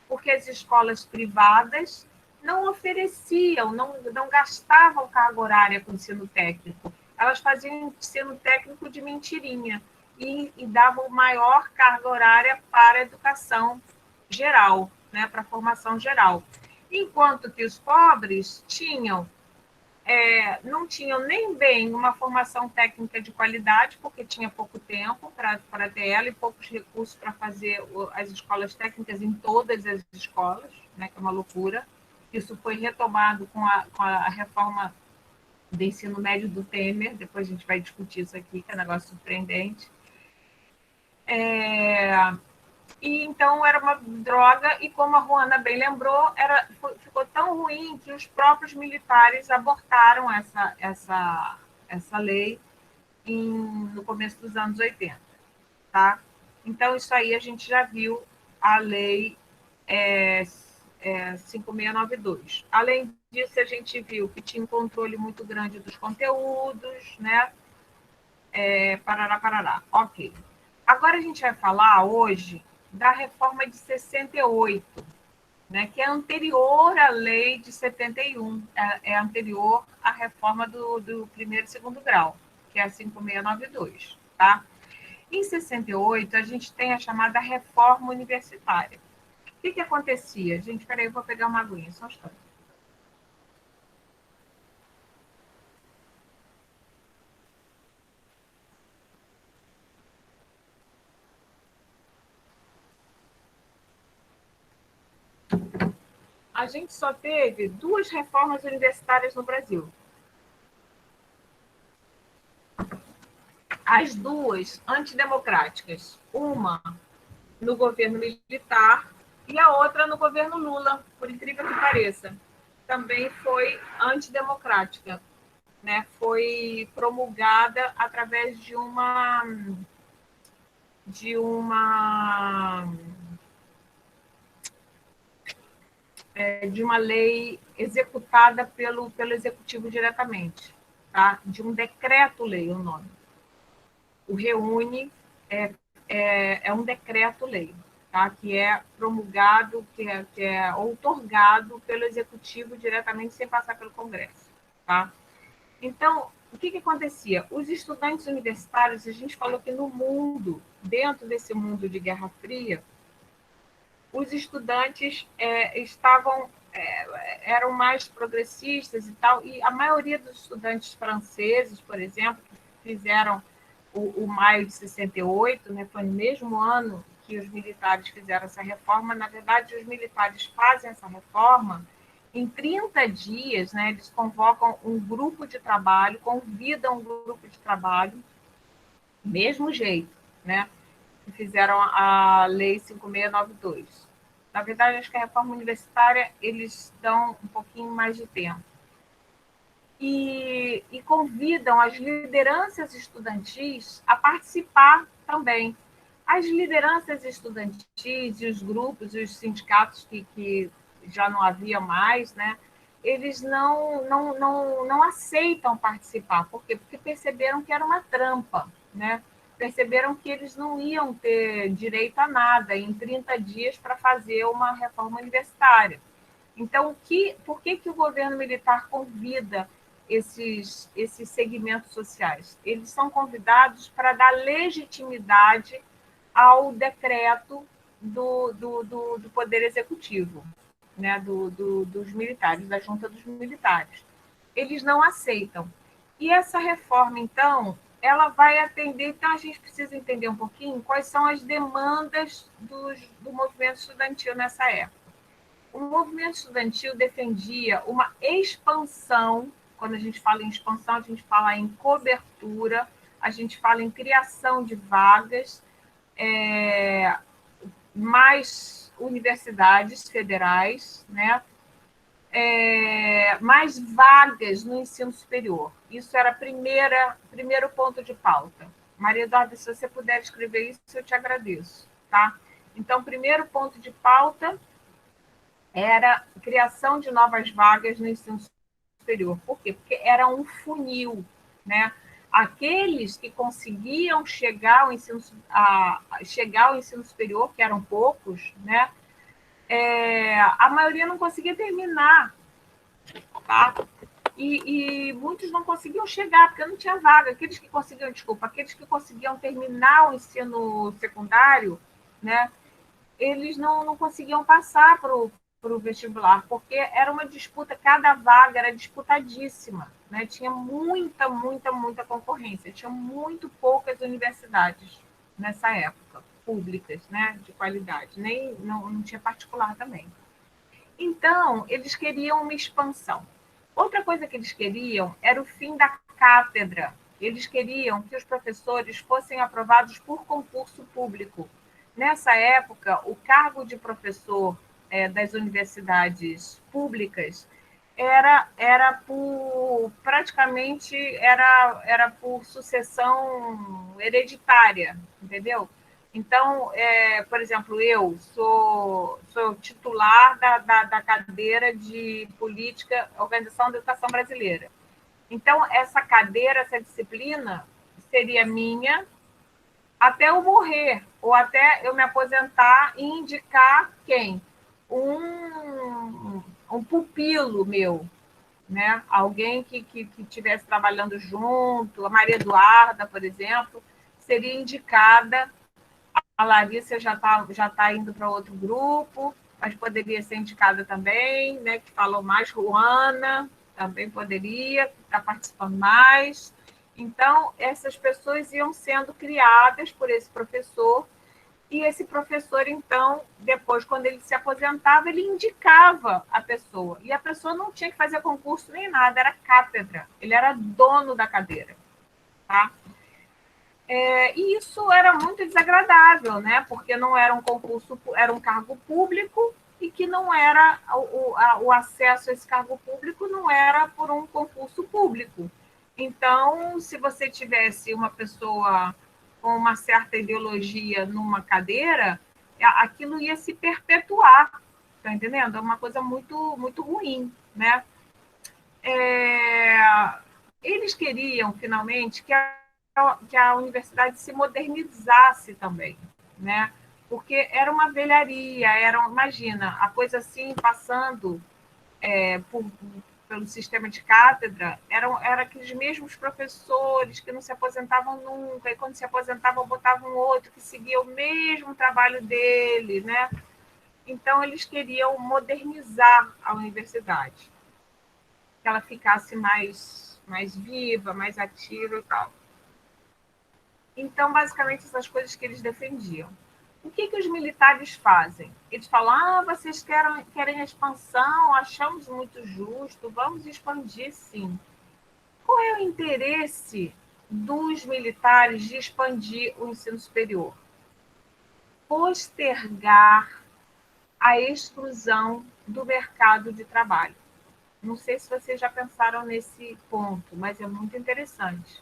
[SPEAKER 2] Porque as escolas privadas não ofereciam, não gastavam carga horária com ensino técnico. Elas faziam ensino técnico de mentirinha e davam maior carga horária para a educação geral, né, para a formação geral. Enquanto que os pobres tinham não tinham nem bem uma formação técnica de qualidade, porque tinha pouco tempo para ter ela e poucos recursos para fazer as escolas técnicas em todas as escolas, né, que é uma loucura. Isso foi retomado com a reforma do ensino médio do Temer, depois a gente vai discutir isso aqui, que é um negócio surpreendente. E então era uma droga, e como a Ruana bem lembrou, ficou tão ruim que os próprios militares abortaram essa lei no começo dos anos 80. Tá? Então, isso aí a gente já viu a lei 5692. Além disso, a gente viu que tinha um controle muito grande dos conteúdos, né? Parará. Ok. Agora a gente vai falar hoje da reforma de 68, né, que é anterior à lei de 71, é anterior à reforma do primeiro e segundo grau, que é a 5692. Tá? Em 68, a gente tem a chamada reforma universitária. O que acontecia? Gente, peraí, eu vou pegar uma aguinha, só um instante. A gente só teve 2 reformas universitárias no Brasil. As 2 antidemocráticas. Uma no governo militar e a outra no governo Lula, por incrível que pareça. Também foi antidemocrática, né? Foi promulgada através de uma lei executada pelo executivo diretamente, tá? De um decreto-lei, o nome. O REUNE é um decreto-lei, tá? Que é promulgado, que é outorgado pelo executivo diretamente, sem passar pelo Congresso, tá? Então, o que acontecia? Os estudantes universitários, a gente falou que no mundo, dentro desse mundo de Guerra Fria, os estudantes eram mais progressistas e tal, e a maioria dos estudantes franceses, por exemplo, que fizeram o maio de 68, né, foi no mesmo ano que os militares fizeram essa reforma. Na verdade, os militares fazem essa reforma em 30 dias, né, eles convocam um grupo de trabalho, convidam um grupo de trabalho, mesmo jeito, né, que fizeram a Lei 5692. Na verdade, acho que a reforma universitária, eles dão um pouquinho mais de tempo. E convidam as lideranças estudantis a participar também. As lideranças estudantis e os grupos e os sindicatos que já não havia mais, né, eles não aceitam participar. Por quê? Porque perceberam que era uma trampa, né? Perceberam que eles não iam ter direito a nada em 30 dias para fazer uma reforma universitária. Então, por que o governo militar convida esses segmentos sociais? Eles são convidados para dar legitimidade ao decreto do Poder Executivo, né, dos militares, da junta dos militares. Eles não aceitam. E essa reforma, então, ela vai atender... Então, a gente precisa entender um pouquinho quais são as demandas do movimento estudantil nessa época. O movimento estudantil defendia uma expansão. Quando a gente fala em expansão, a gente fala em cobertura, a gente fala em criação de vagas, mais universidades federais, né? Mais vagas no ensino superior. Isso era primeiro ponto de pauta. Maria Eduarda, se você puder escrever isso, eu te agradeço. Tá? Então, primeiro ponto de pauta era a criação de novas vagas no ensino superior. Por quê? Porque era um funil, né? Aqueles que conseguiam chegar ao ensino superior, que eram poucos, né? A maioria não conseguia terminar, tá? E muitos não conseguiam chegar, porque não tinha vaga. Aqueles que conseguiam terminar o ensino secundário, né? Eles não conseguiam passar para o vestibular, porque era uma disputa, cada vaga era disputadíssima, né? Tinha muita, muita, muita concorrência. Tinha muito poucas universidades nessa época, públicas, né? De qualidade. Nem, não tinha particular também. Então, eles queriam uma expansão. Outra coisa que eles queriam era o fim da cátedra. Eles queriam que os professores fossem aprovados por concurso público. Nessa época, o cargo de professor das universidades públicas era por praticamente era por sucessão hereditária, entendeu? Então, por exemplo, eu sou titular da cadeira de Política, Organização da Educação Brasileira. Então, essa cadeira, essa disciplina, seria minha até eu morrer, ou até eu me aposentar e indicar quem? Um pupilo meu, né? Alguém que estivesse trabalhando junto, a Maria Eduarda, por exemplo, seria indicada. A Larissa já tá indo para outro grupo, mas poderia ser indicada também, né? Que falou mais, Juana também poderia estar participando mais. Então, essas pessoas iam sendo criadas por esse professor, e esse professor, então, depois, quando ele se aposentava, ele indicava a pessoa. E a pessoa não tinha que fazer concurso nem nada, era cátedra, ele era dono da cadeira. Tá? E isso era muito desagradável, né? Porque não era um concurso, era um cargo público, e que não era o acesso a esse cargo público não era por um concurso público. Então, se você tivesse uma pessoa com uma certa ideologia numa cadeira, aquilo ia se perpetuar, tá entendendo? É uma coisa muito, muito ruim, né? Eles queriam, finalmente, que a universidade se modernizasse também, né? Porque era uma velharia, imagina, a coisa assim, passando pelo sistema de cátedra, eram aqueles mesmos professores que não se aposentavam nunca, e quando se aposentavam, botavam outro que seguia o mesmo trabalho dele, né? Então, eles queriam modernizar a universidade, que ela ficasse mais viva, mais ativa e tal. Então, basicamente, essas coisas que eles defendiam. O que os militares fazem? Eles falam, vocês querem expansão, achamos muito justo, vamos expandir, sim. Qual é o interesse dos militares de expandir o ensino superior? Postergar a exclusão do mercado de trabalho. Não sei se vocês já pensaram nesse ponto, mas é muito interessante.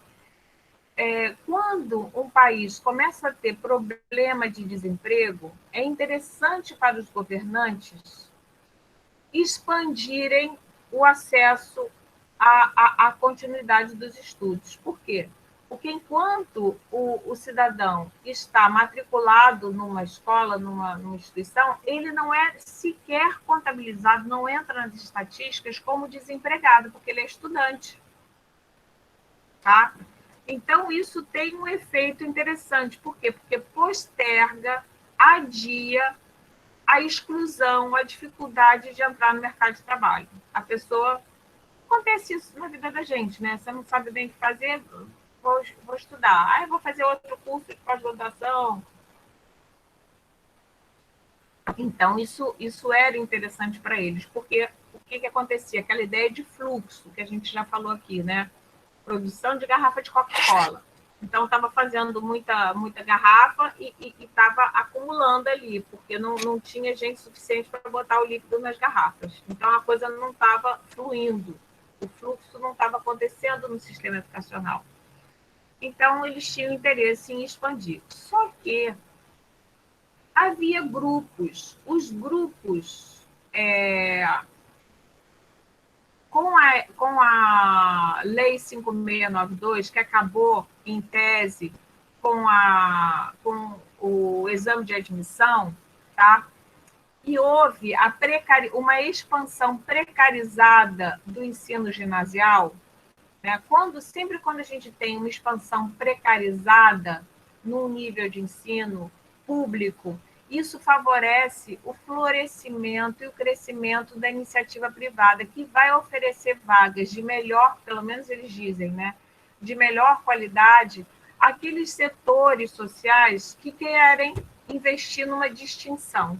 [SPEAKER 2] Quando um país começa a ter problema de desemprego, é interessante para os governantes expandirem o acesso à continuidade dos estudos. Por quê? Porque enquanto o cidadão está matriculado numa escola, numa instituição, ele não é sequer contabilizado, não entra nas estatísticas como desempregado, porque ele é estudante. Tá? Então, isso tem um efeito interessante. Por quê? Porque posterga, adia a exclusão, a dificuldade de entrar no mercado de trabalho. A pessoa... Acontece isso na vida da gente, né? Você não sabe bem o que fazer, vou estudar. Eu vou fazer outro curso de pós-graduação. Então, isso era interessante para eles, porque o que acontecia? Aquela ideia de fluxo, que a gente já falou aqui, né? Produção de garrafa de Coca-Cola. Então, estava fazendo muita garrafa e estava acumulando ali, porque não tinha gente suficiente para botar o líquido nas garrafas. Então, a coisa não estava fluindo. O fluxo não estava acontecendo no sistema educacional. Então, eles tinham interesse em expandir. Só que havia grupos. Os grupos... Com a Lei 5692, que acabou, em tese, com o exame de admissão, tá? E houve uma expansão precarizada do ensino ginasial, né? Sempre quando a gente tem uma expansão precarizada num nível de ensino público, isso favorece o florescimento e o crescimento da iniciativa privada, que vai oferecer vagas de melhor, pelo menos eles dizem, né, de melhor qualidade, àqueles setores sociais que querem investir numa distinção.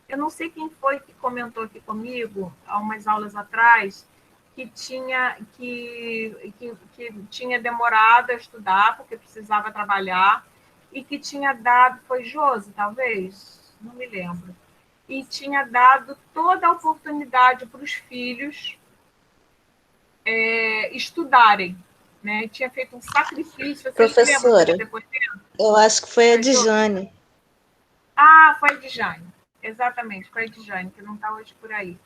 [SPEAKER 2] Eu não sei quem foi que comentou aqui comigo, há umas aulas atrás, que tinha demorado a estudar, porque precisava trabalhar, e que tinha dado, foi Josi, talvez, não me lembro, e tinha dado toda a oportunidade para os filhos estudarem, né? Tinha feito um sacrifício. Vocês lembram desse depoimento?
[SPEAKER 1] Eu acho que foi a Dijane.
[SPEAKER 2] Ah, foi a Dijane, exatamente, foi a Dijane, que não está hoje por aí.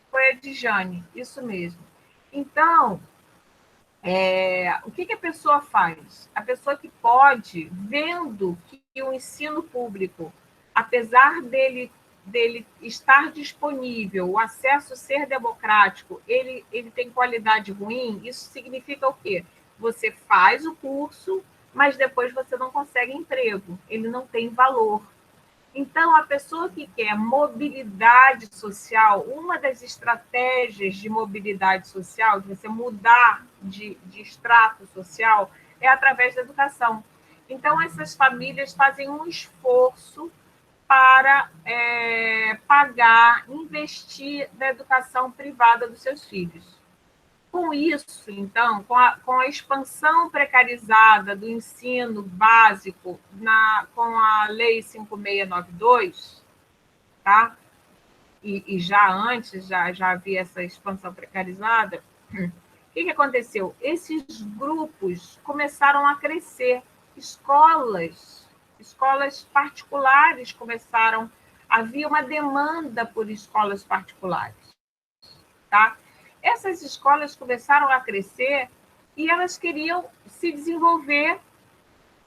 [SPEAKER 2] Foi a Dijane, isso mesmo. Então, o que a pessoa faz? A pessoa que pode, vendo que o ensino público, apesar dele estar disponível, o acesso ser democrático, ele tem qualidade ruim, isso significa o quê? Você faz o curso, mas depois você não consegue emprego, ele não tem valor. Então, a pessoa que quer mobilidade social, uma das estratégias de mobilidade social, de você mudar de extrato social, é através da educação. Então, essas famílias fazem um esforço para pagar, investir na educação privada dos seus filhos. Com isso, então, com a expansão precarizada do ensino básico com a Lei 5692, tá? E já antes já havia essa expansão precarizada, o que aconteceu? Esses grupos começaram a crescer, escolas particulares começaram, havia uma demanda por escolas particulares, tá? Essas escolas começaram a crescer e elas queriam se desenvolver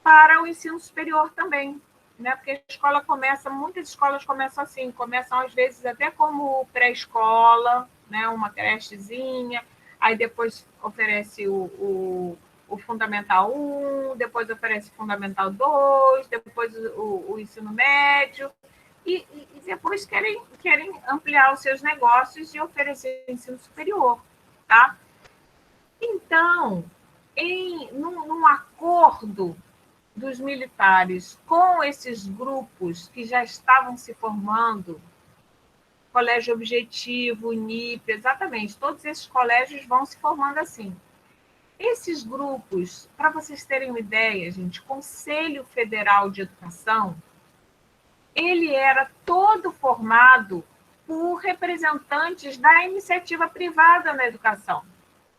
[SPEAKER 2] para o ensino superior também, né? Porque a escola muitas escolas começam assim, começam às vezes até como pré-escola, né? Uma crechezinha, aí depois oferece o Fundamental 1, depois oferece o Fundamental 2, depois o ensino médio, e depois querem ampliar os seus negócios e oferecer ensino superior, tá? Então, num acordo dos militares com esses grupos que já estavam se formando, Colégio Objetivo, UNIP, exatamente, todos esses colégios vão se formando assim. Esses grupos, para vocês terem uma ideia, gente, Conselho Federal de Educação, ele era todo formado por representantes da iniciativa privada na educação,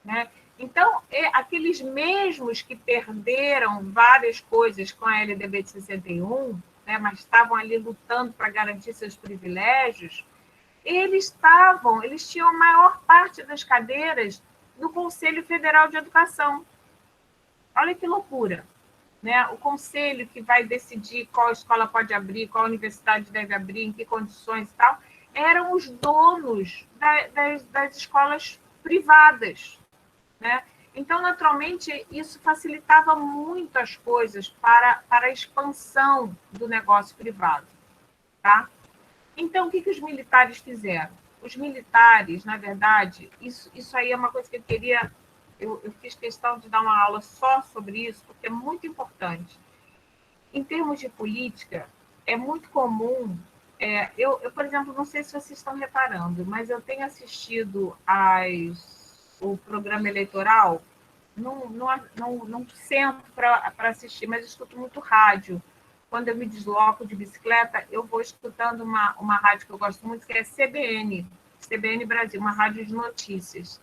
[SPEAKER 2] né? Então, aqueles mesmos que perderam várias coisas com a LDB de 61, né, mas estavam ali lutando para garantir seus privilégios, eles tinham a maior parte das cadeiras do Conselho Federal de Educação. Olha que loucura, né? O conselho que vai decidir qual escola pode abrir, qual universidade deve abrir, em que condições e tal, eram os donos das escolas privadas, né? Então, naturalmente, isso facilitava muito as coisas para a expansão do negócio privado, tá? Então, o que os militares fizeram? Os militares, na verdade, isso aí é uma coisa que eu queria... Eu fiz questão de dar uma aula só sobre isso, porque é muito importante. Em termos de política, é muito comum... eu, por exemplo, não sei se vocês estão reparando, mas eu tenho assistido o programa eleitoral, não sento para assistir, mas escuto muito rádio. Quando eu me desloco de bicicleta, eu vou escutando uma rádio que eu gosto muito, que é CBN Brasil, uma rádio de notícias.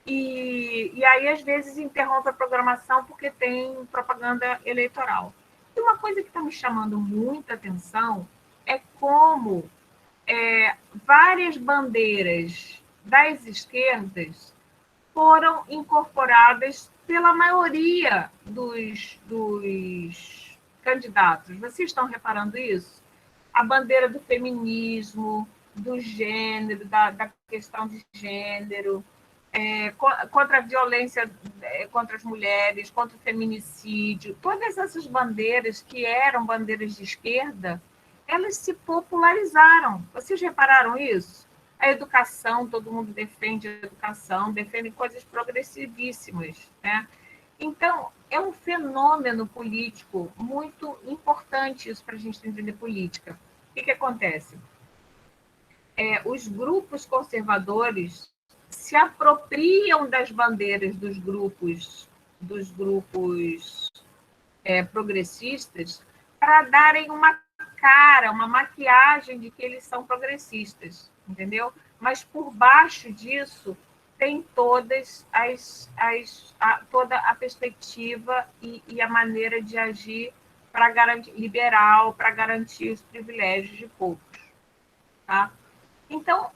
[SPEAKER 2] E aí, às vezes, interrompe a programação porque tem propaganda eleitoral. E uma coisa que está me chamando muita atenção é como várias bandeiras das esquerdas foram incorporadas pela maioria dos candidatos. Vocês estão reparando isso? A bandeira do feminismo, do gênero, da questão de gênero, contra a violência contra as mulheres, contra o feminicídio, todas essas bandeiras que eram bandeiras de esquerda, elas se popularizaram. Vocês repararam isso? A educação, todo mundo defende a educação, defende coisas progressivíssimas, né? Então, é um fenômeno político muito importante isso para a gente entender política. O que acontece? Os grupos conservadores se apropriam das bandeiras dos grupos progressistas para darem uma cara, uma maquiagem de que eles são progressistas, entendeu? Mas por baixo disso tem toda a perspectiva e a maneira de agir para garantir liberal, para garantir os privilégios de poucos, tá? Então,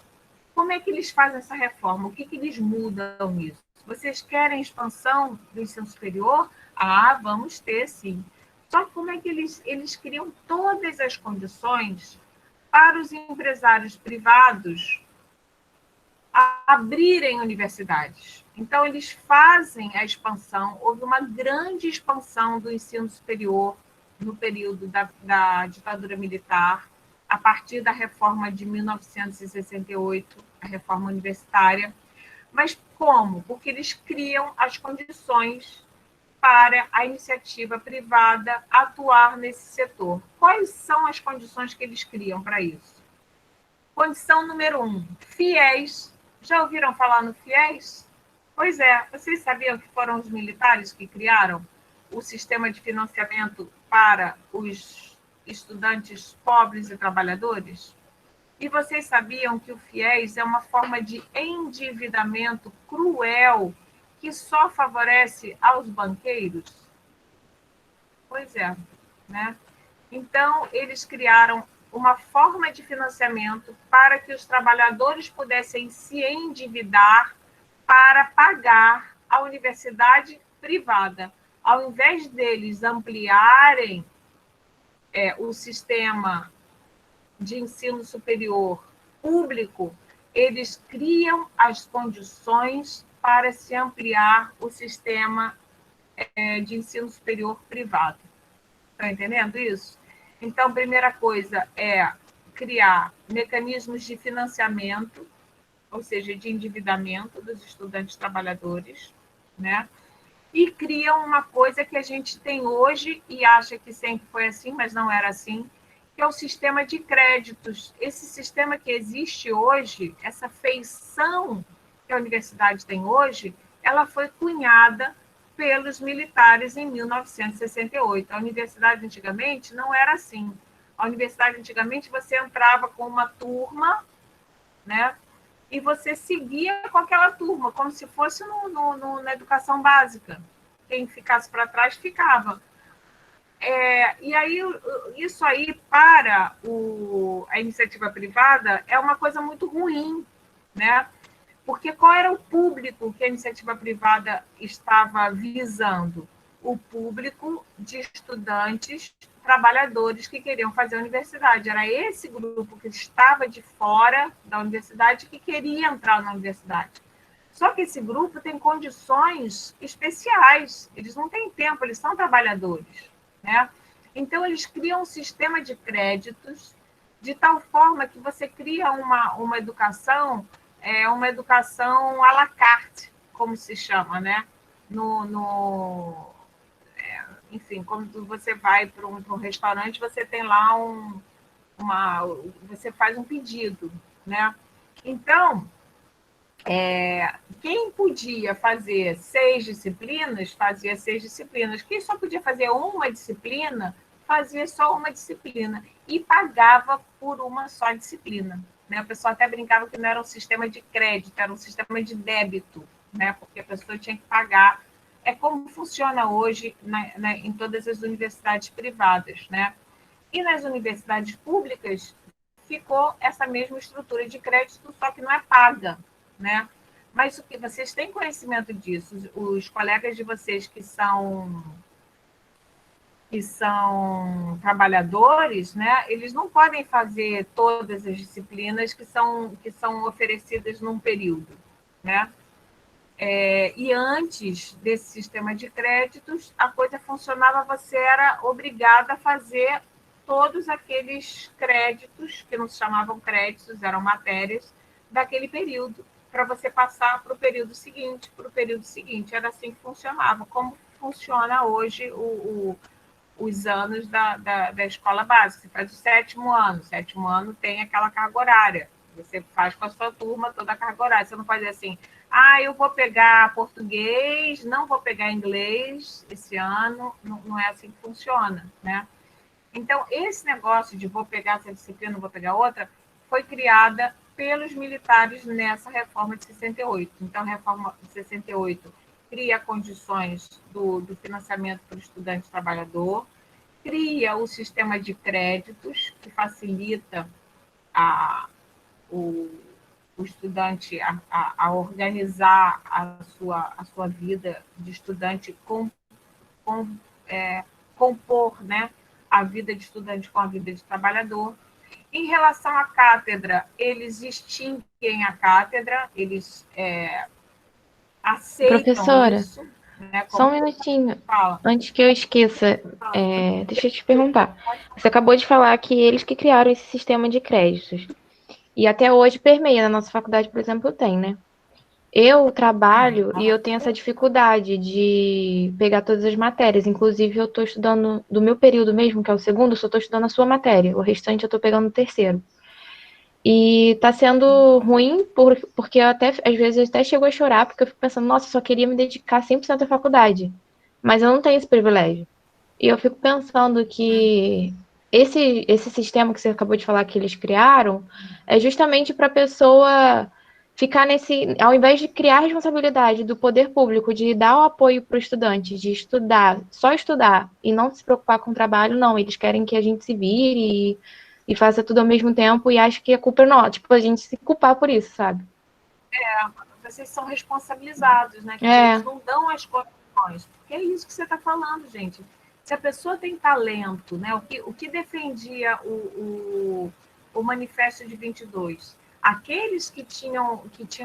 [SPEAKER 2] como é que eles fazem essa reforma? O que eles mudam nisso? Vocês querem expansão do ensino superior? Ah, vamos ter, sim. Só que como é que eles criam todas as condições para os empresários privados abrirem universidades? Então, eles fazem a expansão. Houve uma grande expansão do ensino superior no período da ditadura militar, a partir da reforma de 1968, a reforma universitária. Mas como? Porque eles criam as condições para a iniciativa privada atuar nesse setor. Quais são as condições que eles criam para isso? Condição número 1, FIES. Já ouviram falar no FIES? Pois é, vocês sabiam que foram os militares que criaram o sistema de financiamento para os estudantes pobres e trabalhadores? E vocês sabiam que o FIES é uma forma de endividamento cruel que só favorece aos banqueiros? Pois é, né? Então, eles criaram uma forma de financiamento para que os trabalhadores pudessem se endividar para pagar a universidade privada. Ao invés deles ampliarem o sistema de ensino superior público, eles criam as condições para se ampliar o sistema de ensino superior privado. Estão entendendo isso? Então, a primeira coisa é criar mecanismos de financiamento, ou seja, de endividamento dos estudantes trabalhadores, né? E criam uma coisa que a gente tem hoje e acha que sempre foi assim, mas não era assim, que é o sistema de créditos. Esse sistema que existe hoje, essa feição que a universidade tem hoje, ela foi cunhada pelos militares em 1968. A universidade antigamente não era assim. A universidade antigamente você entrava com uma turma, né? E você seguia com aquela turma, como se fosse na educação básica. Quem ficasse para trás, ficava. E aí, isso aí, para a iniciativa privada, é uma coisa muito ruim, né? Porque qual era o público que a iniciativa privada estava visando? O público de estudantes trabalhadores que queriam fazer a universidade. Era esse grupo que estava de fora da universidade que queria entrar na universidade. Só que esse grupo tem condições especiais, eles não têm tempo, eles são trabalhadores, né? Então, eles criam um sistema de créditos de tal forma que você cria uma educação à la carte, como se chama, né? Enfim, quando você vai para um restaurante, você tem lá você faz um pedido, né? Então, quem podia fazer 6 disciplinas, fazia 6 disciplinas. Quem só podia fazer uma disciplina, fazia só uma disciplina e pagava por uma só disciplina, né? O pessoal até brincava que não era um sistema de crédito, era um sistema de débito, né? Porque a pessoa tinha que pagar. É como funciona hoje em todas as universidades privadas, né? E nas universidades públicas ficou essa mesma estrutura de crédito, só que não é paga, né? Mas o que vocês têm conhecimento disso? Os colegas de vocês que são trabalhadores, né? Eles não podem fazer todas as disciplinas que são oferecidas num período, né? E antes desse sistema de créditos, a coisa funcionava, você era obrigada a fazer todos aqueles créditos, que não se chamavam créditos, eram matérias, daquele período, para você passar para o período seguinte, para o período seguinte. Era assim que funcionava. Como funciona hoje os anos da escola básica? Você faz o sétimo ano tem aquela carga horária. Você faz com a sua turma toda a carga horária. Você não faz assim, eu vou pegar português, não vou pegar inglês esse ano. Não, não é assim que funciona, né? Então, esse negócio de vou pegar essa disciplina, não vou pegar outra, foi criada pelos militares nessa reforma de 68. Então, a reforma de 68 cria condições do financiamento para o estudante trabalhador, cria o sistema de créditos, que facilita o estudante a organizar a sua vida de estudante, compor, né, a vida de estudante com a vida de trabalhador. Em relação à cátedra, eles extinguem a cátedra, eles aceitam
[SPEAKER 5] Professora,
[SPEAKER 2] isso. Né,
[SPEAKER 5] só um minutinho,
[SPEAKER 2] fala.
[SPEAKER 5] antes que eu esqueça, deixa eu te perguntar. Você acabou de falar que eles que criaram esse sistema de créditos. E até hoje permeia, na nossa faculdade, por exemplo, tem, né? Eu trabalho e eu tenho essa dificuldade de pegar todas as matérias. Inclusive, eu estou estudando, do meu período mesmo, que é o segundo, eu só estou estudando a sua matéria. O restante eu estou pegando o terceiro. E tá sendo ruim, porque eu até, às vezes, eu até chego a chorar, porque eu fico pensando, nossa, eu só queria me dedicar 100% à faculdade. Mas eu não tenho esse privilégio. E eu fico pensando que esse sistema que você acabou de falar que eles criaram é justamente para a pessoa ficar nesse. Ao invés de criar a responsabilidade do poder público de dar o apoio para o estudante, de estudar, só estudar e não se preocupar com o trabalho, não. Eles querem que a gente se vire e faça tudo ao mesmo tempo e acho que a culpa é nossa. Tipo, a gente se culpar por isso, sabe?
[SPEAKER 2] Vocês são responsabilizados, né? Que eles não dão as condições. Porque é isso que você está falando, gente. Se a pessoa tem talento, né? O que defendia o Manifesto de 22? Aqueles que tinham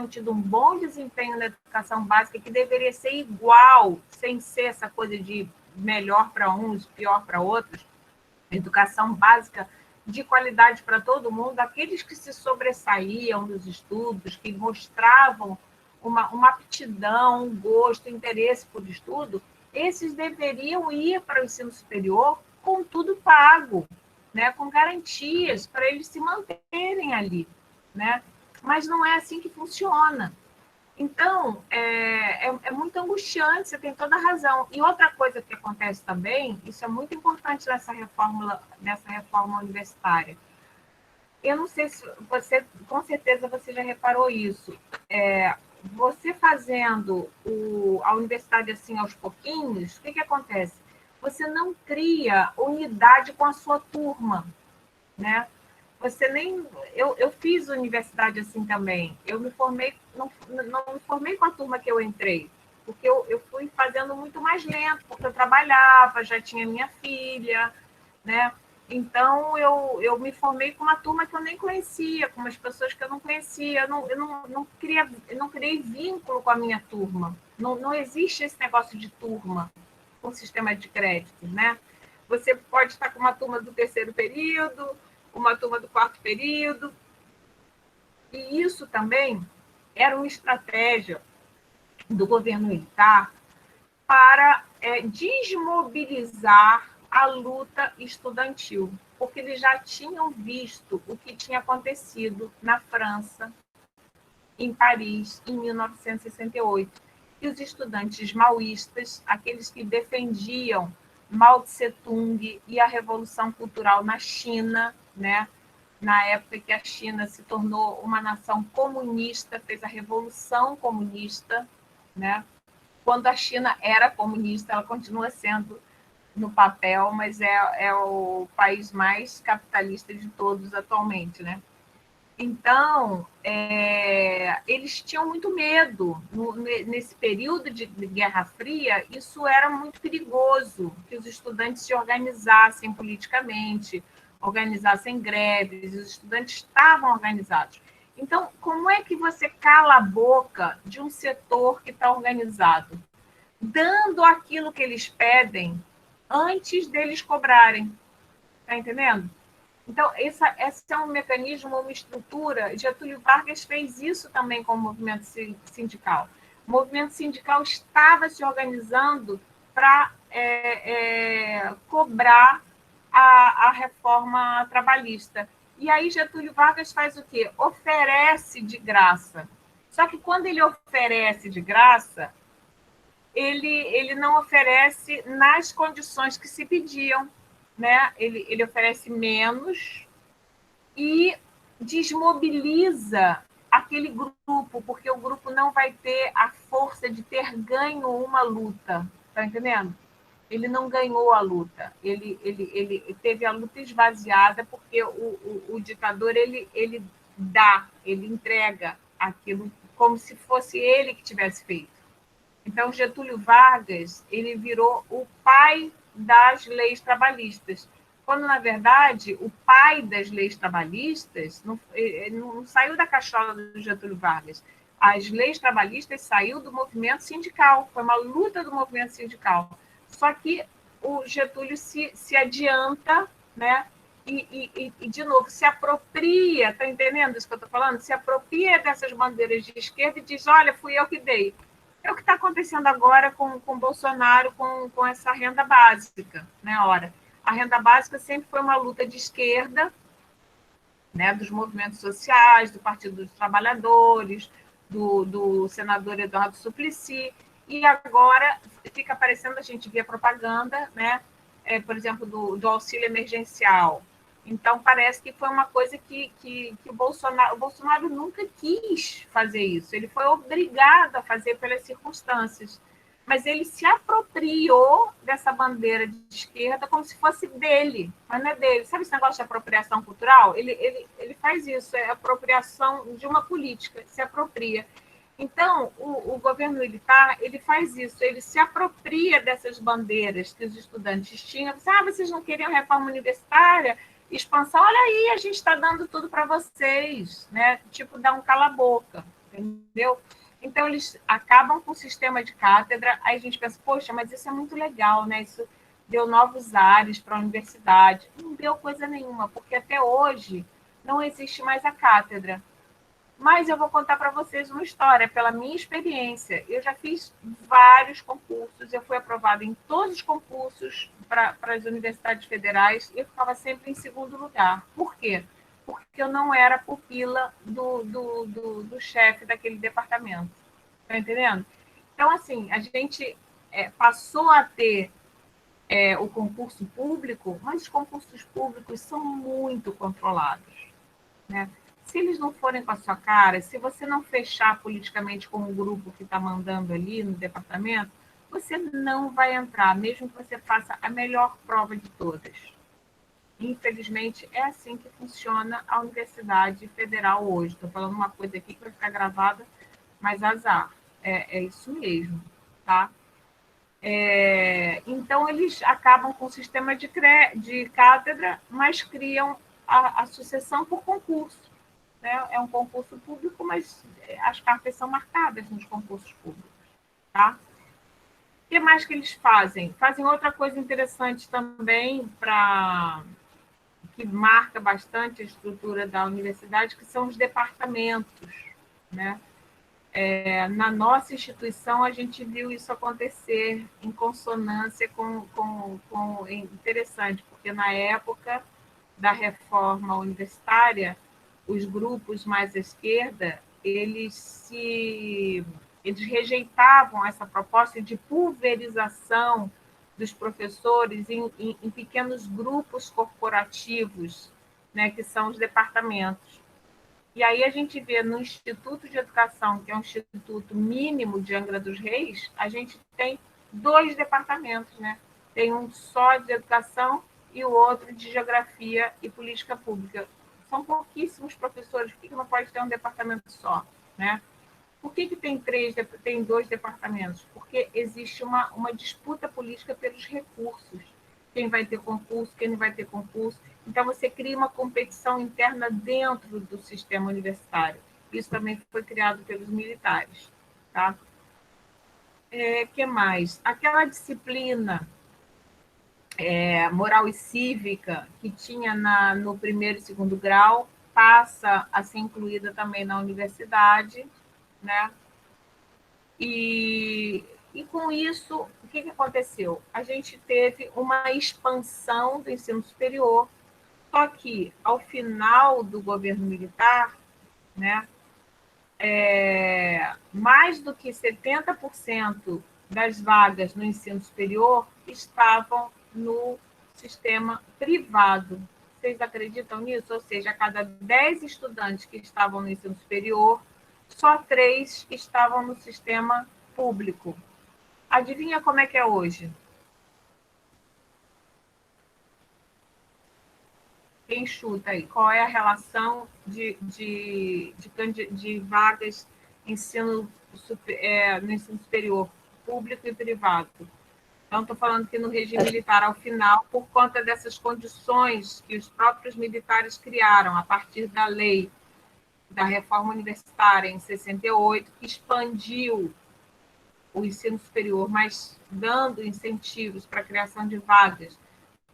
[SPEAKER 2] tido um bom desempenho na educação básica, que deveria ser igual, sem ser essa coisa de melhor para uns, pior para outros, educação básica de qualidade para todo mundo, aqueles que se sobressaíam nos estudos, que mostravam uma aptidão, um gosto, um interesse por estudo, esses deveriam ir para o ensino superior com tudo pago, né, com garantias para eles se manterem ali, né? Mas não é assim que funciona. Então, é muito angustiante, você tem toda a razão. E outra coisa que acontece também, isso é muito importante nessa reforma universitária. Eu não sei se você, com certeza você já reparou isso. Você fazendo a universidade assim aos pouquinhos, o que acontece? Você não cria unidade com a sua turma, né? Você nem... Eu fiz universidade assim também. Eu me formei, não me formei com a turma que eu entrei, porque eu fui fazendo muito mais lento, porque eu trabalhava, já tinha minha filha, né? Então, eu me formei com uma turma que eu nem conhecia, com umas pessoas que eu não conhecia. Eu não criei vínculo com a minha turma. Não existe esse negócio de turma com sistema de créditos, né? Você pode estar com uma turma do terceiro período, uma turma do quarto período. E isso também era uma estratégia do governo militar para desmobilizar a luta estudantil, porque eles já tinham visto o que tinha acontecido na França, em Paris, em 1968. E os estudantes maoístas, aqueles que defendiam Mao Tse-tung e a Revolução Cultural na China, né? Na época que a China se tornou uma nação comunista, fez a Revolução Comunista, né? Quando a China era comunista, ela continua sendo no papel, mas é o país mais capitalista de todos atualmente, né? Então, eles tinham muito medo. Nesse período de Guerra Fria, isso era muito perigoso, que os estudantes se organizassem politicamente, organizassem greves, os estudantes estavam organizados. Então, como é que você cala a boca de um setor que está organizado? Dando aquilo que eles pedem antes deles cobrarem. Está entendendo? Então, esse é um mecanismo, uma estrutura. Getúlio Vargas fez isso também com o movimento sindical. O movimento sindical estava se organizando para cobrar a reforma trabalhista. E aí Getúlio Vargas faz o quê? Oferece de graça. Só que quando ele oferece de graça, ele não oferece nas condições que se pediam, né? Ele oferece menos e desmobiliza aquele grupo, porque o grupo não vai ter a força de ter ganho uma luta, tá entendendo? Ele não ganhou a luta, ele teve a luta esvaziada, porque o ditador ele dá, ele entrega aquilo como se fosse ele que tivesse feito. Então, Getúlio Vargas ele virou o pai das leis trabalhistas, quando, na verdade, o pai das leis trabalhistas não saiu da cachola do Getúlio Vargas. As leis trabalhistas saiu do movimento sindical, foi uma luta do movimento sindical. Só que o Getúlio se adianta, né? E, de novo, se apropria, está entendendo isso que eu estou falando? Se apropria dessas bandeiras de esquerda e diz, olha, fui eu que dei. É o que está acontecendo agora com Bolsonaro, com essa renda básica, né? Ora, a renda básica sempre foi uma luta de esquerda, né, dos movimentos sociais, do Partido dos Trabalhadores, do senador Eduardo Suplicy, e agora fica aparecendo, a gente vê propaganda, né, por exemplo, do auxílio emergencial. Então, parece que foi uma coisa que o Bolsonaro nunca quis fazer isso, ele foi obrigado a fazer pelas circunstâncias, mas ele se apropriou dessa bandeira de esquerda como se fosse dele, mas não é dele. Sabe esse negócio de apropriação cultural? Ele faz isso, é apropriação de uma política, se apropria. Então, o governo militar, ele faz isso, ele se apropria dessas bandeiras que os estudantes tinham. Vocês não queriam reforma universitária? Expansão, olha aí, a gente está dando tudo para vocês, né? Tipo, dar um cala-boca, entendeu? Então, eles acabam com o sistema de cátedra, aí a gente pensa, poxa, mas isso é muito legal, né? Isso deu novos ares para a universidade. Não deu coisa nenhuma, porque até hoje não existe mais a cátedra. Mas eu vou contar para vocês uma história, pela minha experiência. Eu já fiz vários concursos, eu fui aprovada em todos os concursos para as universidades federais, e eu ficava sempre em segundo lugar. Por quê? Porque eu não era pupila do chefe daquele departamento. Está entendendo? Então, assim, a gente passou a ter o concurso público, mas os concursos públicos são muito controlados, né? Se eles não forem com a sua cara, se você não fechar politicamente com o grupo que está mandando ali no departamento, você não vai entrar, mesmo que você faça a melhor prova de todas. Infelizmente, é assim que funciona a Universidade Federal hoje. Estou falando uma coisa aqui que vai ficar gravada, mas azar. É isso mesmo, tá? Então, eles acabam com o sistema de cátedra, mas criam a sucessão por concurso. Né? É um concurso público, mas as cartas são marcadas nos concursos públicos. Tá? O que mais que eles fazem? Fazem outra coisa interessante também, que marca bastante a estrutura da universidade, que são os departamentos. Né? Na nossa instituição, a gente viu isso acontecer em consonância com interessante, porque na época da reforma universitária, os grupos mais à esquerda, eles rejeitavam essa proposta de pulverização dos professores em pequenos grupos corporativos, né, que são os departamentos. E aí a gente vê no Instituto de Educação, que é um instituto mínimo de Angra dos Reis, a gente tem 2 departamentos, né? Tem um só de educação e o outro de geografia e política pública. São pouquíssimos professores, por que não pode ter um departamento só, né? Por que tem 2 departamentos? Porque existe uma disputa política pelos recursos. Quem vai ter concurso, quem não vai ter concurso. Então, você cria uma competição interna dentro do sistema universitário. Isso também foi criado pelos militares. Tá? Que mais? Aquela disciplina moral e cívica, que tinha no primeiro e segundo grau, passa a ser incluída também na universidade, né? E com isso, o que aconteceu? A gente teve uma expansão do ensino superior, só que, ao final do governo militar, né, mais do que 70% das vagas no ensino superior estavam no sistema privado. Vocês acreditam nisso? Ou seja, a cada 10 estudantes que estavam no ensino superior, só 3 estavam no sistema público. Adivinha como é que é hoje? Quem chuta aí? Qual é a relação de vagas ensino, no ensino superior, público e privado? Então, estou falando que no regime militar, ao final, por conta dessas condições que os próprios militares criaram a partir da lei da reforma universitária em 68, que expandiu o ensino superior, mas dando incentivos para a criação de vagas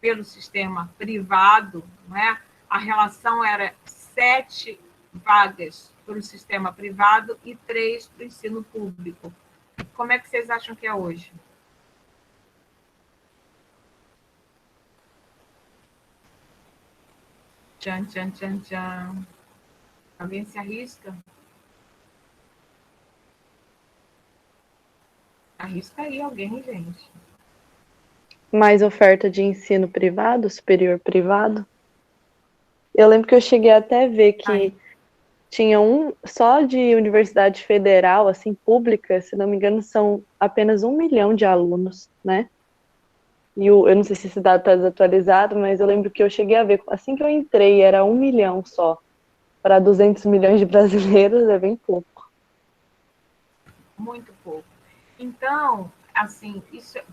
[SPEAKER 2] pelo sistema privado, não é? A relação era 7 vagas para o sistema privado e 3 para o ensino público. Como é que vocês acham que é hoje? Tchan, tchan, tchan, tchan. Alguém se arrisca? Arrisca aí alguém, gente.
[SPEAKER 3] Mais oferta de ensino privado, superior privado. Eu lembro que eu cheguei até a ver que tinha só de universidade federal, assim, pública, se não me engano, são apenas 1 milhão de alunos, né? E eu não sei se esse dado está desatualizado, mas eu lembro que eu cheguei a ver, assim que eu entrei, era 1 milhão só. Para 200 milhões de brasileiros é bem pouco.
[SPEAKER 2] Muito pouco. Então, assim,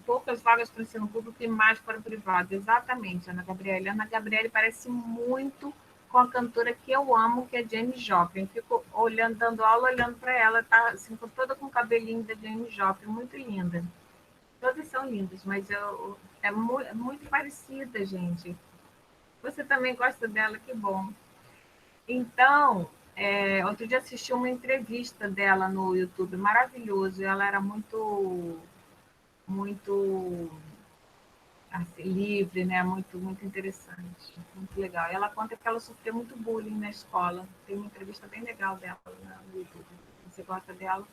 [SPEAKER 2] poucas vagas para o ensino público e mais para o privado. Exatamente, Ana Gabriele. Ana Gabriele parece muito com a cantora que eu amo, que é Janis Joplin. Eu fico olhando, dando aula, olhando para ela, tá assim, toda com o cabelinho da Janis Joplin, muito linda. Todas são lindas, mas é muito parecida, gente. Você também gosta dela, que bom. Então, outro dia assisti uma entrevista dela no YouTube, maravilhoso. Ela era muito assim, livre, né? Muito interessante, muito legal. E ela conta que ela sofreu muito bullying na escola. Tem uma entrevista bem legal dela no YouTube. Você gosta dela?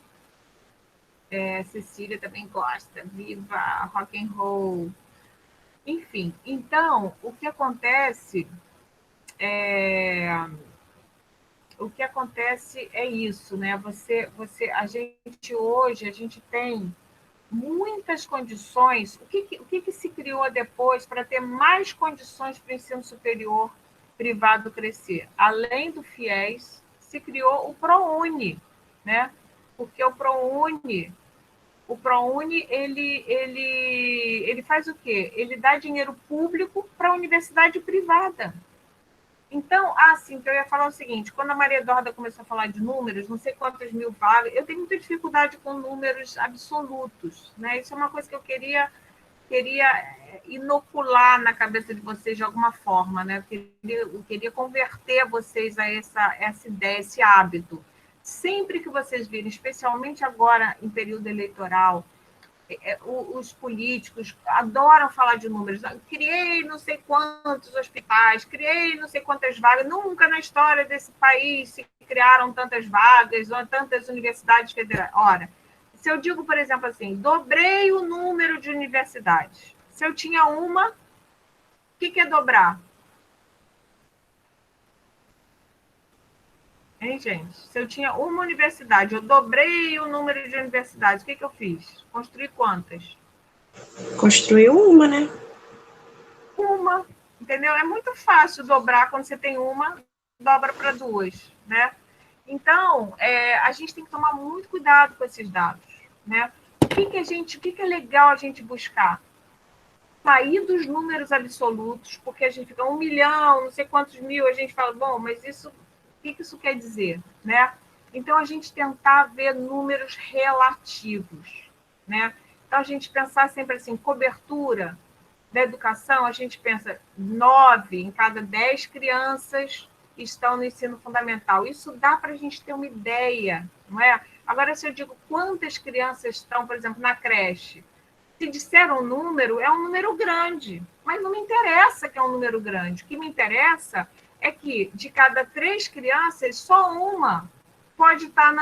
[SPEAKER 2] Cecília também gosta. Viva rock and roll. Enfim, então, o que acontece é isso, né? A gente tem muitas condições. O que se criou depois para ter mais condições para o ensino superior privado crescer? Além do FIES, se criou o ProUni, né? Porque o ProUni ele faz o quê? Ele dá dinheiro público para a universidade privada. Então, sim, que eu ia falar o seguinte, quando a Maria Eduarda começou a falar de números, não sei quantas mil vagas, eu tenho muita dificuldade com números absolutos, né? Isso é uma coisa que eu queria inocular na cabeça de vocês de alguma forma, né? Eu queria converter vocês a essa ideia, esse hábito. Sempre que vocês virem, especialmente agora em período eleitoral, os políticos adoram falar de números. Criei não sei quantos hospitais, criei não sei quantas vagas. Nunca na história desse país se criaram tantas vagas ou tantas universidades federais. Ora, se eu digo, por exemplo, assim, dobrei o número de universidades. Se eu tinha uma, o que é dobrar? Hein, gente? Se eu tinha uma universidade, eu dobrei o número de universidades, o que eu fiz? Construí quantas?
[SPEAKER 6] Construiu uma, né?
[SPEAKER 2] Uma, entendeu? É muito fácil dobrar quando você tem uma, dobra para 2, né? Então, a gente tem que tomar muito cuidado com esses dados, né? O que é legal a gente buscar? Sair dos números absolutos, porque a gente fica 1 milhão, não sei quantos mil, a gente fala, bom, mas isso, o que isso quer dizer, né? Então, a gente tentar ver números relativos, né? Então, a gente pensar sempre assim, cobertura, da educação, a gente pensa 9 em cada 10 crianças estão no ensino fundamental. Isso dá para a gente ter uma ideia, não é? Agora, se eu digo quantas crianças estão, por exemplo, na creche, se disser um número, é um número grande, mas não me interessa que é um número grande. O que me interessa é que de cada 3 crianças, só uma pode estar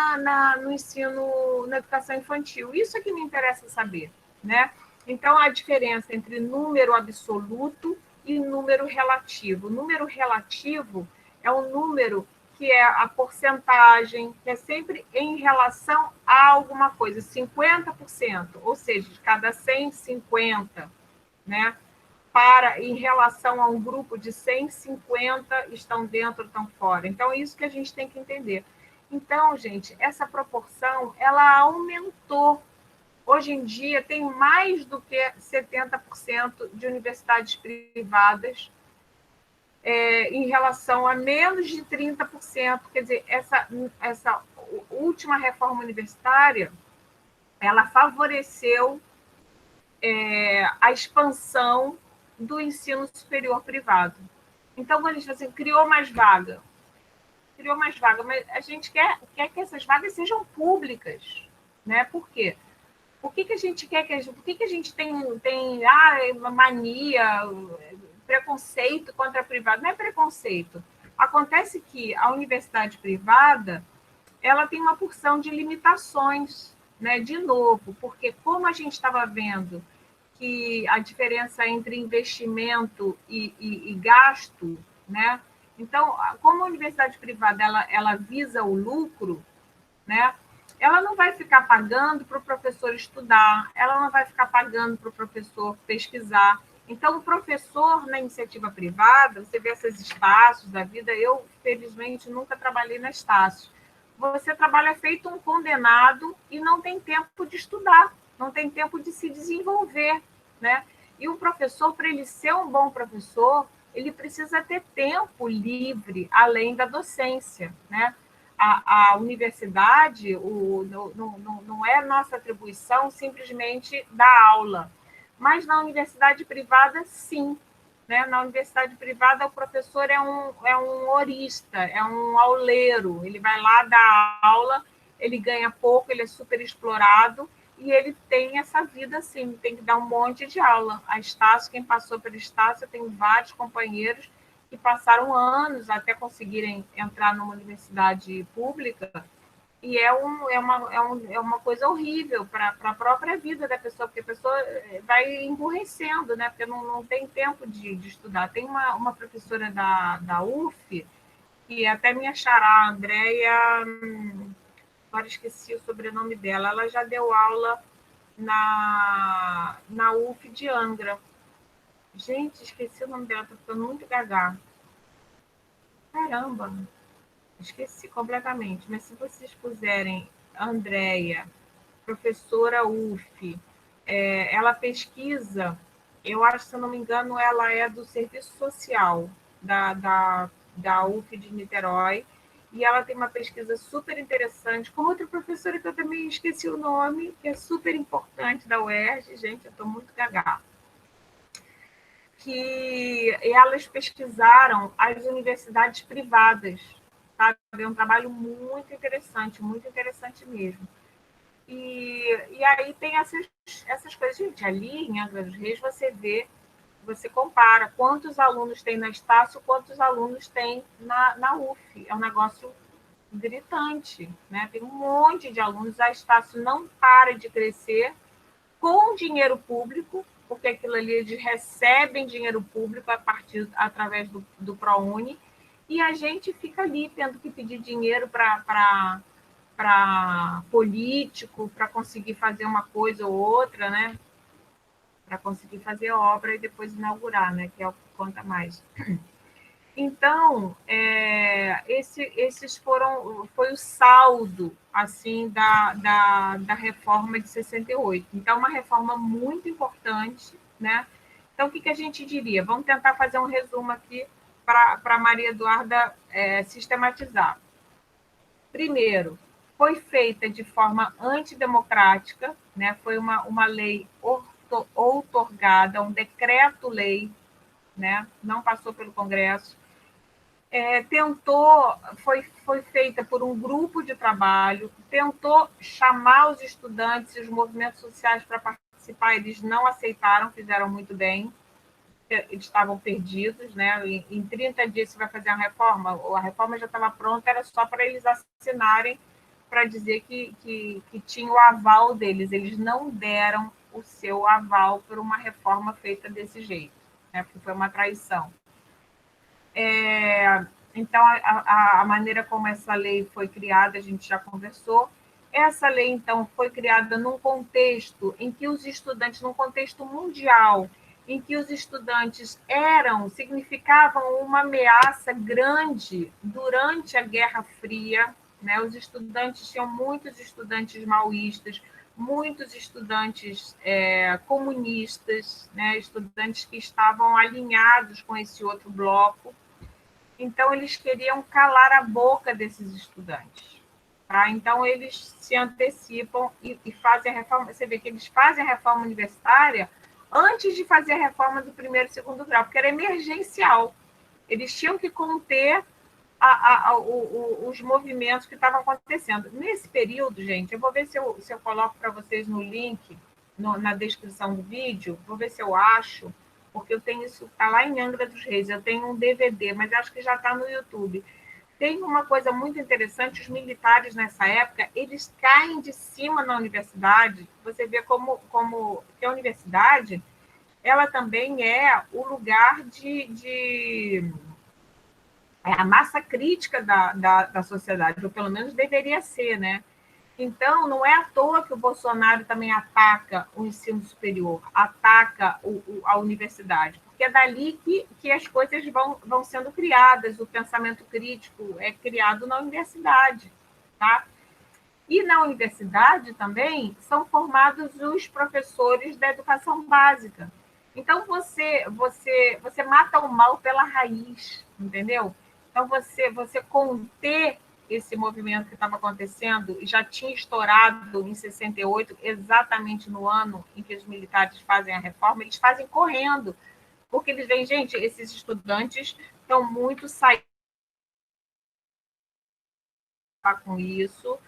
[SPEAKER 2] no ensino, na educação infantil. Isso é que me interessa saber, né? Então, a diferença entre número absoluto e número relativo. O número relativo é um número que é a porcentagem, que é sempre em relação a alguma coisa, 50%, ou seja, de cada 100, 50, né? Em relação a um grupo de 100, 50 estão dentro, estão fora. Então, é isso que a gente tem que entender. Então, gente, essa proporção, ela aumentou. Hoje em dia, tem mais do que 70% de universidades privadas em relação a menos de 30%. Quer dizer, essa última reforma universitária, ela favoreceu a expansão do ensino superior privado. Então, quando a gente fala assim, criou mais vaga, mas a gente quer que essas vagas sejam públicas, né? Por quê? Por que a gente quer por que a gente tem mania, preconceito contra a privada? Não é preconceito. Acontece que a universidade privada, ela tem uma porção de limitações, né? De novo, porque como a gente estava vendo que a diferença entre investimento e gasto, né? Então, como a universidade privada ela visa o lucro, né? Ela não vai ficar pagando para o professor estudar, ela não vai ficar pagando para o professor pesquisar. Então, o professor na iniciativa privada, você vê esses espaços da vida, eu, felizmente, nunca trabalhei na Estácio. Você trabalha feito um condenado e não tem tempo de estudar, não tem tempo de se desenvolver, né? E o professor, para ele ser um bom professor, ele precisa ter tempo livre, além da docência, né? A universidade não é nossa atribuição simplesmente dar aula, mas na universidade privada, sim. Né? Na universidade privada, o professor é um horista, é um auleiro, ele vai lá dar aula, ele ganha pouco, ele é super explorado, e ele tem essa vida assim, tem que dar um monte de aula. A Estácio, quem passou pela Estácio, eu tenho vários companheiros que passaram anos até conseguirem entrar numa universidade pública, e é uma coisa horrível para a própria vida da pessoa, porque a pessoa vai emburrecendo, né? Porque não tem tempo de estudar. Tem uma professora da UF, que até minha xará, a Andréia, agora esqueci o sobrenome dela, ela já deu aula na UF de Angra. Gente, esqueci o nome dela, estou ficando muito gaga. Caramba, esqueci completamente. Mas se vocês puserem Andréia, professora UF, ela pesquisa, eu acho, se eu não me engano, ela é do Serviço Social da UF de Niterói, e ela tem uma pesquisa super interessante com outra professora que eu também esqueci o nome, que é super importante da UERJ, gente, eu estou muito gaga. Que elas pesquisaram as universidades privadas, sabe? É um trabalho muito interessante mesmo. E aí tem essas coisas. Gente, ali em Angra dos Reis você compara quantos alunos tem na Estácio, quantos alunos tem na UF. É um negócio gritante, né? Tem um monte de alunos, a Estácio não para de crescer com dinheiro público, porque aquilo ali eles recebem dinheiro público através do ProUni, e a gente fica ali tendo que pedir dinheiro para político, para conseguir fazer uma coisa ou outra, né? Para conseguir fazer obra e depois inaugurar, né? Que é o que conta mais. Então, foi o saldo assim da reforma de 68. Então, uma reforma muito importante, né? Então, o que a gente diria? Vamos tentar fazer um resumo aqui para a Maria Eduarda sistematizar. Primeiro, foi feita de forma antidemocrática, né? Foi uma lei outorgada, um decreto-lei, né? Não passou pelo Congresso. Foi feita por um grupo de trabalho, tentou chamar os estudantes e os movimentos sociais para participar, eles não aceitaram, fizeram muito bem, eles estavam perdidos, né? Em 30 dias você vai fazer a reforma já estava pronta, era só para eles assinarem, para dizer que tinha o aval deles, eles não deram o seu aval por uma reforma feita desse jeito, né? Porque foi uma traição. Então, a maneira como essa lei foi criada, a gente já conversou. Essa lei, então, foi criada num contexto em que os estudantes, num contexto mundial, em que os estudantes significavam uma ameaça grande durante a Guerra Fria, né? Os estudantes tinham muitos estudantes maoístas, muitos estudantes comunistas, né? Estudantes que estavam alinhados com esse outro bloco. Então, eles queriam calar a boca desses estudantes. Tá? Então, eles se antecipam e fazem a reforma. Você vê que eles fazem a reforma universitária antes de fazer a reforma do primeiro e segundo grau, porque era emergencial. Eles tinham que conter os movimentos que estavam acontecendo. Nesse período, gente, eu vou ver se eu coloco para vocês no link, na descrição do vídeo, vou ver se eu acho, porque eu tenho isso, está lá em Angra dos Reis, eu tenho um DVD, mas acho que já está no YouTube. Tem uma coisa muito interessante, os militares nessa época, eles caem de cima na universidade, você vê como que a universidade, ela também é o lugar a massa crítica da sociedade, ou pelo menos deveria ser, né? Então, não é à toa que o Bolsonaro também ataca o ensino superior, ataca a universidade, porque é dali que as coisas vão sendo criadas, o pensamento crítico é criado na universidade, tá? E na universidade também são formados os professores da educação básica. Então, você mata o mal pela raiz, entendeu? Então, você conter esse movimento que estava acontecendo, já tinha estourado em 68, exatamente no ano em que os militares fazem a reforma, eles fazem correndo, porque eles veem, gente, esses estudantes estão muito saindo com isso,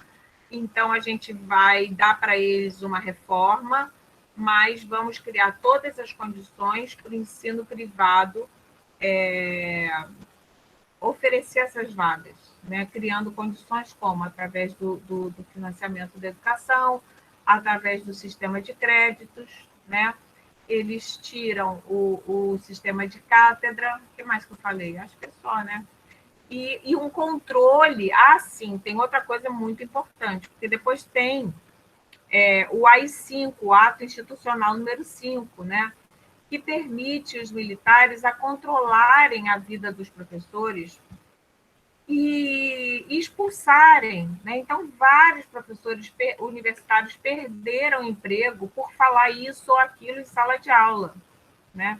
[SPEAKER 2] então a gente vai dar para eles uma reforma, mas vamos criar todas as condições para o ensino privado oferecer essas vagas, né? Criando condições como através do financiamento da educação, através do sistema de créditos, né? Eles tiram o sistema de cátedra, o que mais que eu falei? Acho que é só, né? E um controle, sim, tem outra coisa muito importante, porque depois tem o AI-5, o Ato Institucional número 5, né? Que permite os militares a controlarem a vida dos professores e expulsarem, né? Então, vários professores universitários perderam emprego por falar isso ou aquilo em sala de aula, né?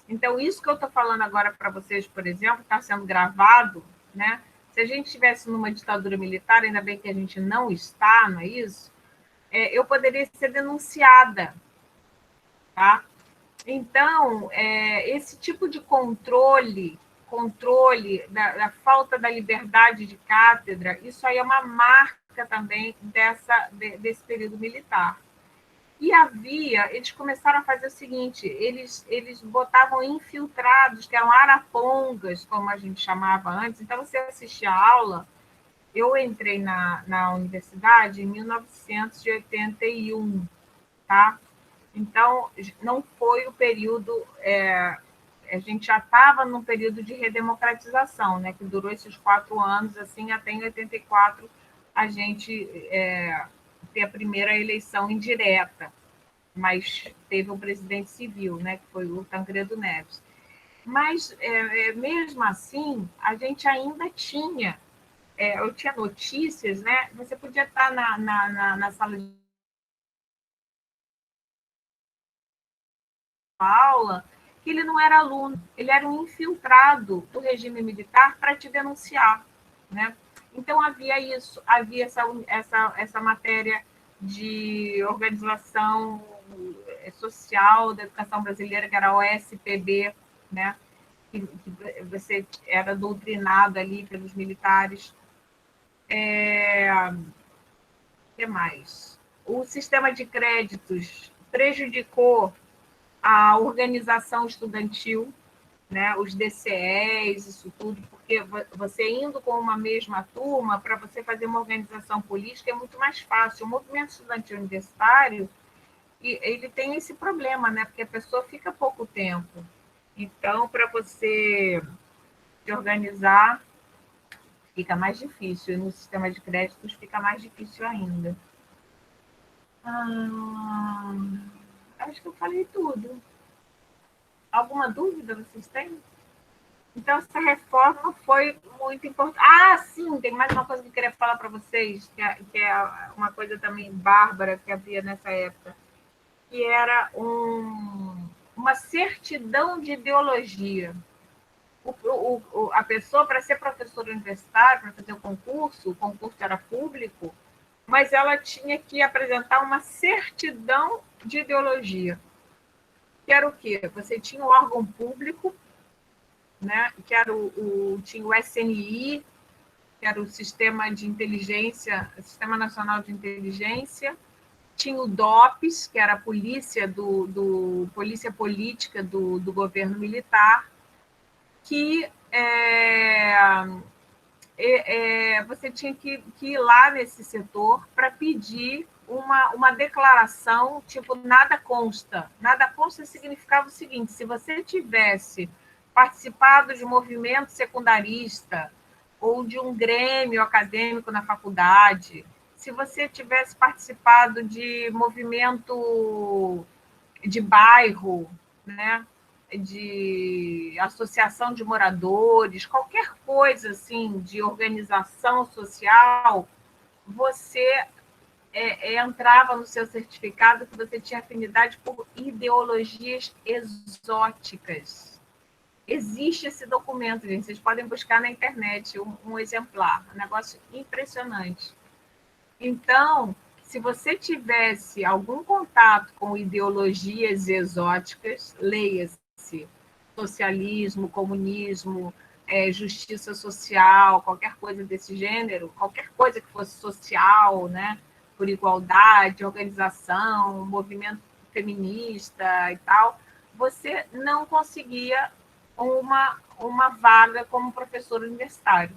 [SPEAKER 2] Então, isso que eu estou falando agora para vocês, por exemplo, está sendo gravado, né? Se a gente estivesse numa ditadura militar, ainda bem que a gente não está, não é isso? Eu poderia ser denunciada, tá? Então, esse tipo de controle da falta da liberdade de cátedra, isso aí é uma marca também desse período militar. E eles começaram a fazer o seguinte, eles botavam infiltrados, que eram arapongas, como a gente chamava antes. Então, você assistia a aula, eu entrei na universidade em 1981, tá? Então, não foi o período... a gente já estava num período de redemocratização, né, que durou esses 4 anos, assim, até em 84 a gente ter a primeira eleição indireta, mas teve um presidente civil, né, que foi o Tancredo Neves. Mas, mesmo assim, a gente ainda tinha, eu tinha notícias, né, você podia estar na sala de aula, que ele não era aluno, ele era um infiltrado do regime militar para te denunciar, né? Então, havia isso, havia essa matéria de organização social da educação brasileira, que era a OSPB, né? Que você era doutrinado ali pelos militares. O que mais? O sistema de créditos prejudicou a organização estudantil, né? Os DCEs, isso tudo, porque você indo com uma mesma turma, para você fazer uma organização política é muito mais fácil. O movimento estudantil universitário, ele tem esse problema, né? Porque a pessoa fica pouco tempo. Então, para você se organizar, fica mais difícil. E no sistema de créditos fica mais difícil ainda. Acho que eu falei tudo. Alguma dúvida vocês têm? Então, essa reforma foi muito importante. Ah, sim, tem mais uma coisa que eu queria falar para vocês, que é uma coisa também bárbara que havia nessa época, que era uma certidão de ideologia. A pessoa, para ser professora universitária, para fazer o concurso era público, mas ela tinha que apresentar uma certidão de ideologia. Que era o quê? Você tinha um órgão público, né? Que era tinha o SNI, que era o Sistema de Inteligência, Sistema Nacional de Inteligência, tinha o DOPS, que era a polícia polícia política do governo militar, que você tinha que ir lá nesse setor para pedir uma declaração, tipo, nada consta. Nada consta significava o seguinte: se você tivesse participado de um movimento secundarista ou de um grêmio acadêmico na faculdade, se você tivesse participado de movimento de bairro, né, de associação de moradores, qualquer coisa assim de organização social, você entrava no seu certificado que você tinha afinidade por ideologias exóticas. Existe esse documento, gente. Vocês podem buscar na internet um exemplar. Um negócio impressionante. Então, se você tivesse algum contato com ideologias exóticas, leia-se socialismo, comunismo, justiça social, qualquer coisa desse gênero, qualquer coisa que fosse social, né, por igualdade, organização, movimento feminista e tal, você não conseguia uma vaga como professor universitário.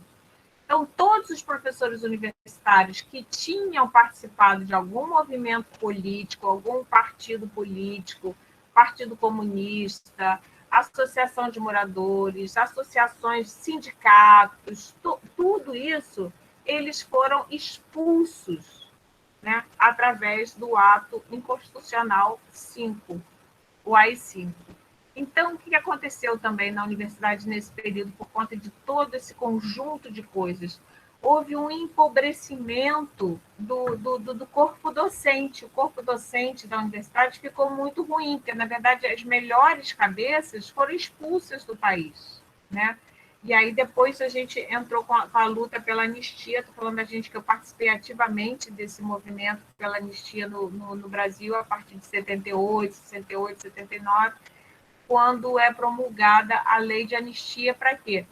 [SPEAKER 2] Então, todos os professores universitários que tinham participado de algum movimento político, algum partido político, Partido Comunista, associação de moradores, associações, sindicatos, tudo isso, eles foram expulsos, né, através do ato inconstitucional 5, o AI-5. Então, o que aconteceu também na universidade nesse período, por conta de todo esse conjunto de coisas? Houve um empobrecimento do corpo docente. O corpo docente da universidade ficou muito ruim, porque, na verdade, as melhores cabeças foram expulsas do país, né? E aí, depois, a gente entrou com a luta pela anistia. Estou falando da gente que eu participei ativamente desse movimento pela anistia no Brasil, a partir de 78, 79, quando é promulgada a lei de anistia. Para quê?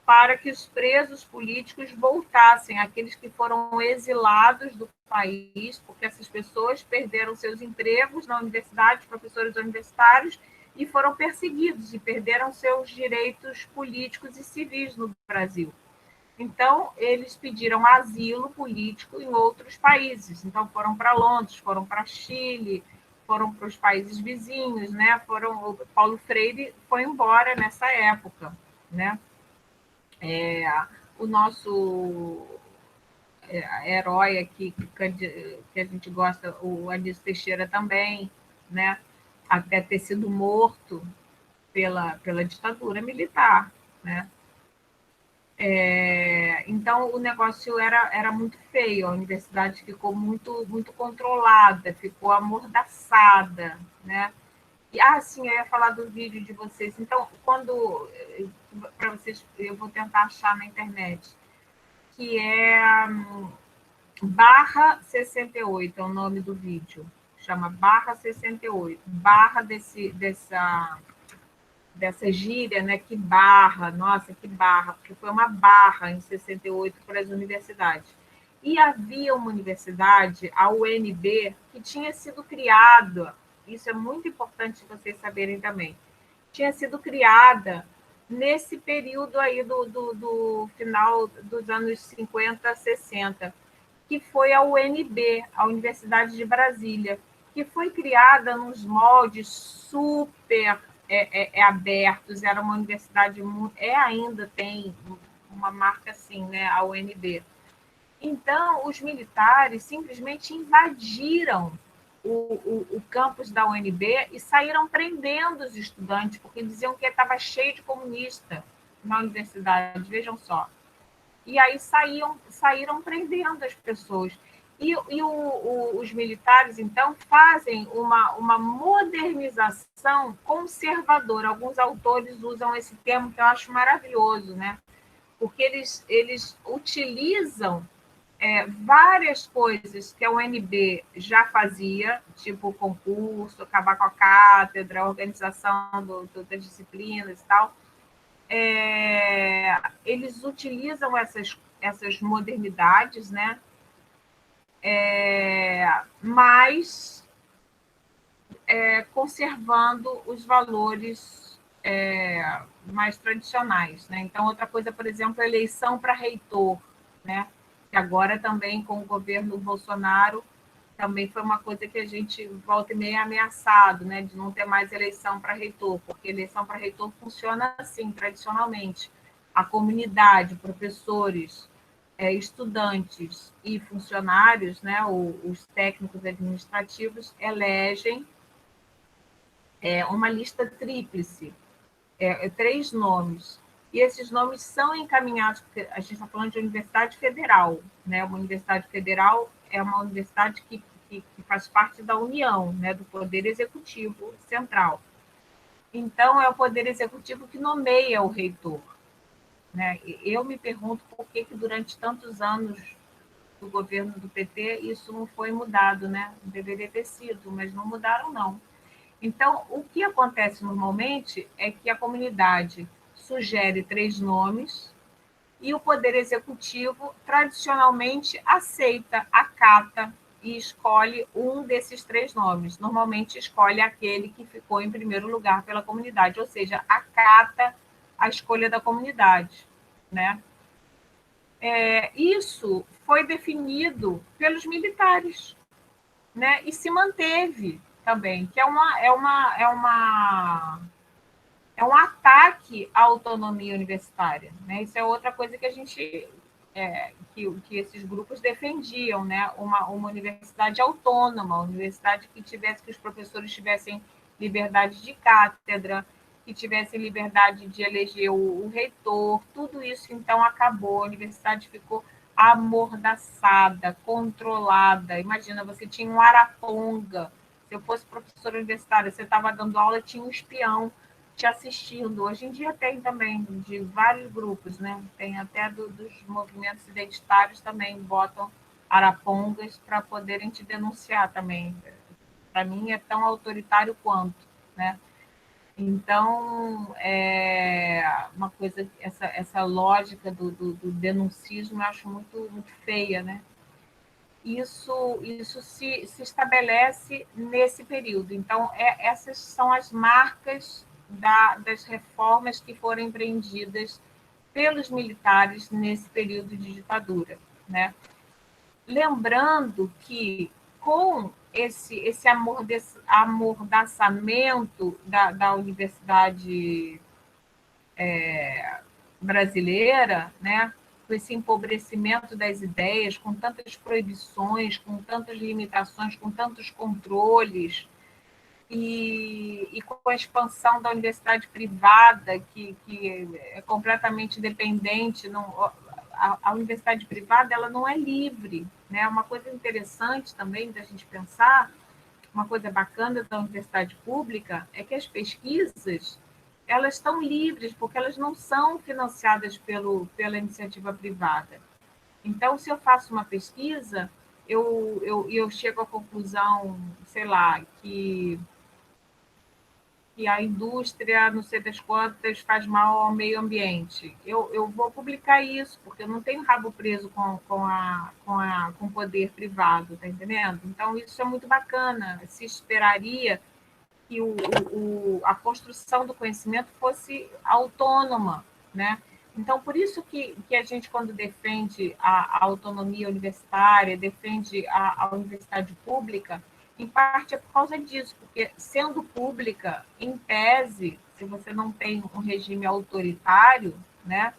[SPEAKER 2] Para que os presos políticos voltassem, aqueles que foram exilados do país, porque essas pessoas perderam seus empregos na universidade, professores universitários, e foram perseguidos, e perderam seus direitos políticos e civis no Brasil. Então, eles pediram asilo político em outros países. Então, foram para Londres, foram para Chile, foram para os países vizinhos, né? O Paulo Freire foi embora nessa época, né? O nosso herói aqui, que a gente gosta, o Anísio Teixeira também, né? Até ter sido morto pela ditadura militar, né? Então, o negócio era muito feio, a universidade ficou muito, muito controlada, ficou amordaçada, né? E, sim, eu ia falar do vídeo de vocês. Então, para vocês, eu vou tentar achar na internet, que é /68, é o nome do vídeo. chama Barra 68, barra dessa gíria, né? Que barra, nossa, que barra, porque foi uma barra em 68 para as universidades. E havia uma universidade, a UNB, que tinha sido criada, isso é muito importante vocês saberem também, tinha sido criada nesse período aí do final dos anos 50, 60, que foi a UNB, a Universidade de Brasília, que foi criada nos moldes super abertos, era uma universidade, ainda tem uma marca assim, né, a UNB. Então, os militares simplesmente invadiram o campus da UNB e saíram prendendo os estudantes, porque diziam que estava cheio de comunista na universidade, vejam só. E aí saíram prendendo as pessoas. E os militares, então, fazem uma modernização conservadora. Alguns autores usam esse termo que eu acho maravilhoso, né? Porque eles utilizam várias coisas que a UNB já fazia, tipo concurso, acabar com a cátedra, organização das disciplinas e tal. Eles utilizam essas modernidades, né? Mas conservando os valores mais tradicionais, né? Então, outra coisa, por exemplo, a eleição para reitor, né? Que agora também com o governo Bolsonaro também foi uma coisa que a gente volta e meia ameaçado, né? De não ter mais eleição para reitor, porque eleição para reitor funciona assim, tradicionalmente. A comunidade, professores, estudantes e funcionários, né? Os técnicos administrativos elegem uma lista tríplice, 3 nomes. E esses nomes são encaminhados, porque a gente está falando de universidade federal, né? Uma universidade federal é uma universidade que faz parte da União, né? Do Poder Executivo Central. Então, é o Poder Executivo que nomeia o reitor, né? Eu me pergunto por que durante tantos anos do governo do PT isso não foi mudado, né? Deveria ter sido, mas não mudaram, não. Então, o que acontece normalmente é que a comunidade sugere 3 nomes e o Poder Executivo tradicionalmente aceita, acata e escolhe um desses 3 nomes. Normalmente escolhe aquele que ficou em primeiro lugar pela comunidade, ou seja, acata a escolha da comunidade, né? Isso foi definido pelos militares, né? E se manteve também, que é um ataque à autonomia universitária, né? Isso é outra coisa que a gente que esses grupos defendiam, né? Uma universidade autônoma, uma universidade que os professores tivessem liberdade de cátedra, que tivessem liberdade de eleger o reitor, tudo isso então acabou, a universidade ficou amordaçada, controlada. Imagina, você tinha um Araponga, se eu fosse professora universitária, você estava dando aula, tinha um espião te assistindo. Hoje em dia tem também, de vários grupos, né? Tem até dos movimentos identitários também, botam arapongas para poderem te denunciar também. Para mim é tão autoritário quanto, né? Então, uma coisa, essa lógica do denuncismo eu acho muito, muito feia, né? Isso se estabelece nesse período. Então, essas são as marcas das reformas que foram empreendidas pelos militares nesse período de ditadura, né? Lembrando que, com esse amordaçamento da universidade brasileira, né? Com esse empobrecimento das ideias, com tantas proibições, com tantas limitações, com tantos controles, e com a expansão da universidade privada, que é completamente dependente, a universidade privada ela não é livre, né? Uma coisa interessante também da gente pensar, uma coisa bacana da universidade pública é que as pesquisas elas estão livres, porque elas não são financiadas pela iniciativa privada. Então, se eu faço uma pesquisa, eu chego à conclusão, sei lá, que a indústria, não sei das quantas, faz mal ao meio ambiente. Eu vou publicar isso, porque eu não tenho rabo preso com o poder privado, tá entendendo? Então, isso é muito bacana. Se esperaria que a construção do conhecimento fosse autônoma, né? Então, por isso que a gente, quando defende a autonomia universitária, defende a universidade pública, em parte é por causa disso, porque sendo pública, em tese, se você não tem um regime autoritário, né,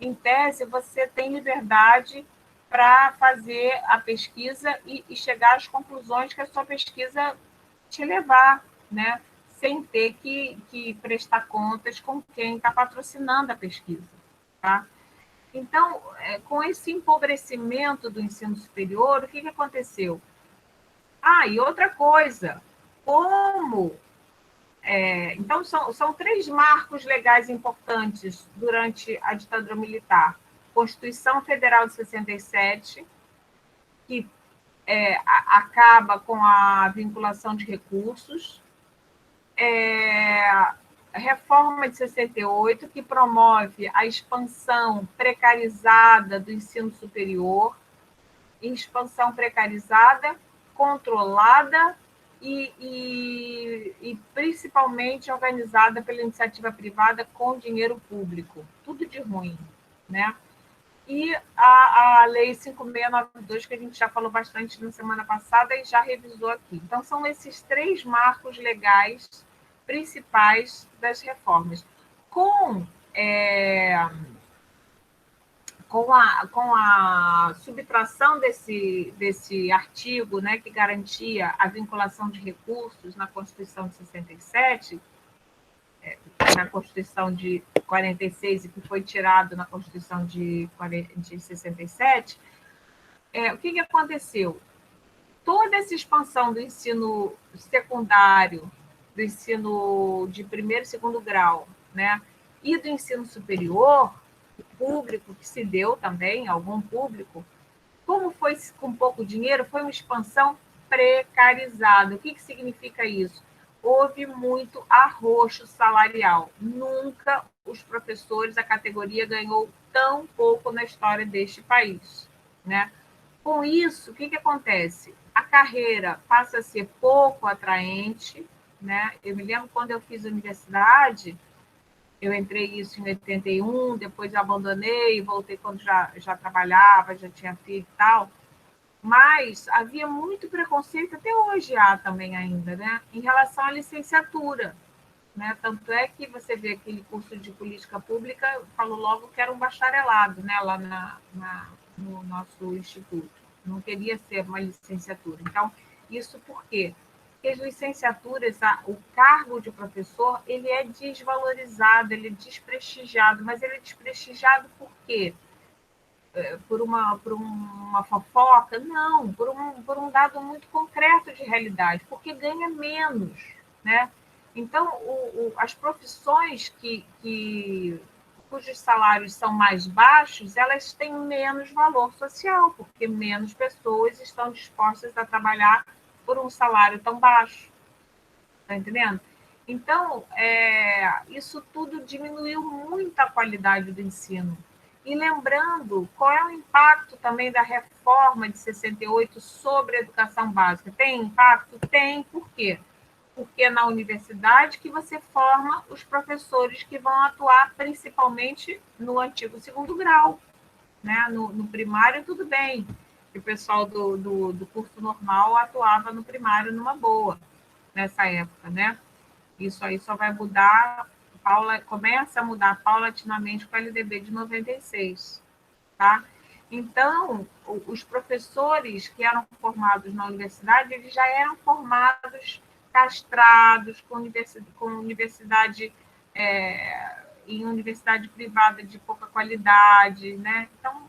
[SPEAKER 2] em tese você tem liberdade para fazer a pesquisa e chegar às conclusões que a sua pesquisa te levar, né, sem ter que prestar contas com quem está patrocinando a pesquisa. Tá? Então, com esse empobrecimento do ensino superior, o que aconteceu? E outra coisa, como... então, são três marcos legais importantes durante a ditadura militar. Constituição Federal de 67, que acaba com a vinculação de recursos. Reforma de 68, que promove a expansão precarizada do ensino superior, expansão precarizada, controlada e principalmente organizada pela iniciativa privada com dinheiro público. Tudo de ruim, né? E a Lei 5692, que a gente já falou bastante na semana passada e já revisou aqui. Então, são esses três marcos legais principais das reformas. Com a subtração desse artigo, né, que garantia a vinculação de recursos na Constituição de 67, na Constituição de 46 e que foi tirado na Constituição de 67, o que aconteceu? Toda essa expansão do ensino secundário, do ensino de primeiro e segundo grau, né, e do ensino superior, público, que se deu também, algum público, como foi com pouco dinheiro, foi uma expansão precarizada. O que significa isso? Houve muito arroxo salarial. Nunca os professores, a categoria ganhou tão pouco na história deste país, né? Com isso, o que acontece? A carreira passa a ser pouco atraente, né? Eu me lembro quando eu fiz universidade, eu entrei isso em 81, depois abandonei, voltei quando já trabalhava, já tinha filho e tal. Mas havia muito preconceito, até hoje há também ainda, né, em relação à licenciatura. Né? Tanto é que você vê aquele curso de política pública, falou logo que era um bacharelado, né, lá no nosso instituto. Não queria ser uma licenciatura. Então, isso por quê? Porque as licenciaturas, o cargo de professor, ele é desvalorizado, ele é desprestigiado, mas ele é desprestigiado por quê? Por uma fofoca? Não, por um dado muito concreto de realidade, porque ganha menos, né? Então, as profissões cujos salários são mais baixos, elas têm menos valor social, porque menos pessoas estão dispostas a trabalhar por um salário tão baixo. Está entendendo? Então, isso tudo diminuiu muito a qualidade do ensino. E lembrando, qual é o impacto também da reforma de 68 sobre a educação básica? Tem impacto? Tem. Por quê? Porque é na universidade que você forma os professores que vão atuar principalmente no antigo segundo grau. Né? No primário, tudo bem. O pessoal do curso normal atuava no primário numa boa, nessa época, né? Isso aí só vai mudar, começa a mudar paulatinamente com a LDB de 96, tá? Então, os professores que eram formados na universidade, eles já eram formados castrados com universidade em universidade privada de pouca qualidade, né? Então,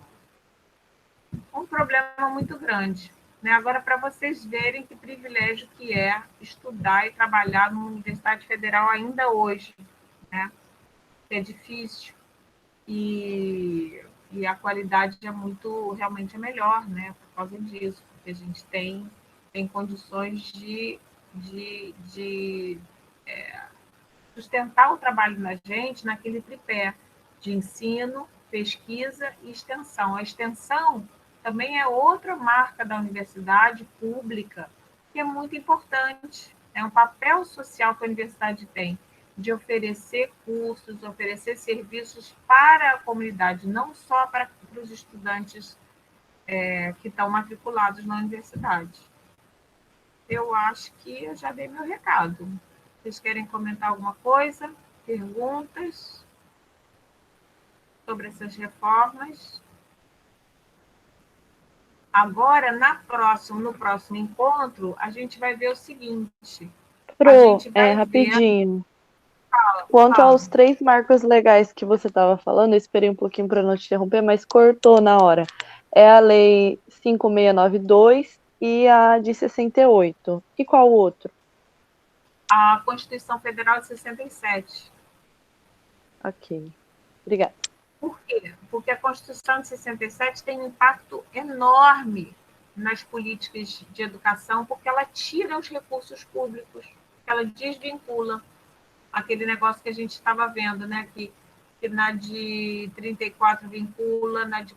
[SPEAKER 2] um problema muito grande. Né? Agora, para vocês verem que privilégio que é estudar e trabalhar numa universidade federal ainda hoje, né? É difícil e a qualidade é muito, realmente é melhor, né? Por causa disso, que a gente tem condições de sustentar o trabalho da gente naquele tripé de ensino, pesquisa e extensão. A extensão também é outra marca da universidade pública, que é muito importante. É um papel social que a universidade tem, de oferecer cursos, oferecer serviços para a comunidade, não só para os estudantes que estão matriculados na universidade. Eu acho que eu já dei meu recado. Vocês querem comentar alguma coisa? Perguntas sobre essas reformas? Agora, no próximo encontro, a gente vai ver o seguinte.
[SPEAKER 3] Pro, rapidinho. Quanto aos 3 marcos legais que você estava falando, eu esperei um pouquinho para não te interromper, mas cortou na hora. É a Lei 5692 e a de 68. E qual o outro?
[SPEAKER 2] A Constituição Federal de 67.
[SPEAKER 3] Ok. Obrigada.
[SPEAKER 2] Por quê? Porque a Constituição de 67 tem um impacto enorme nas políticas de educação, porque ela tira os recursos públicos, ela desvincula. Aquele negócio que a gente estava vendo, né? Que na de 34 vincula, na de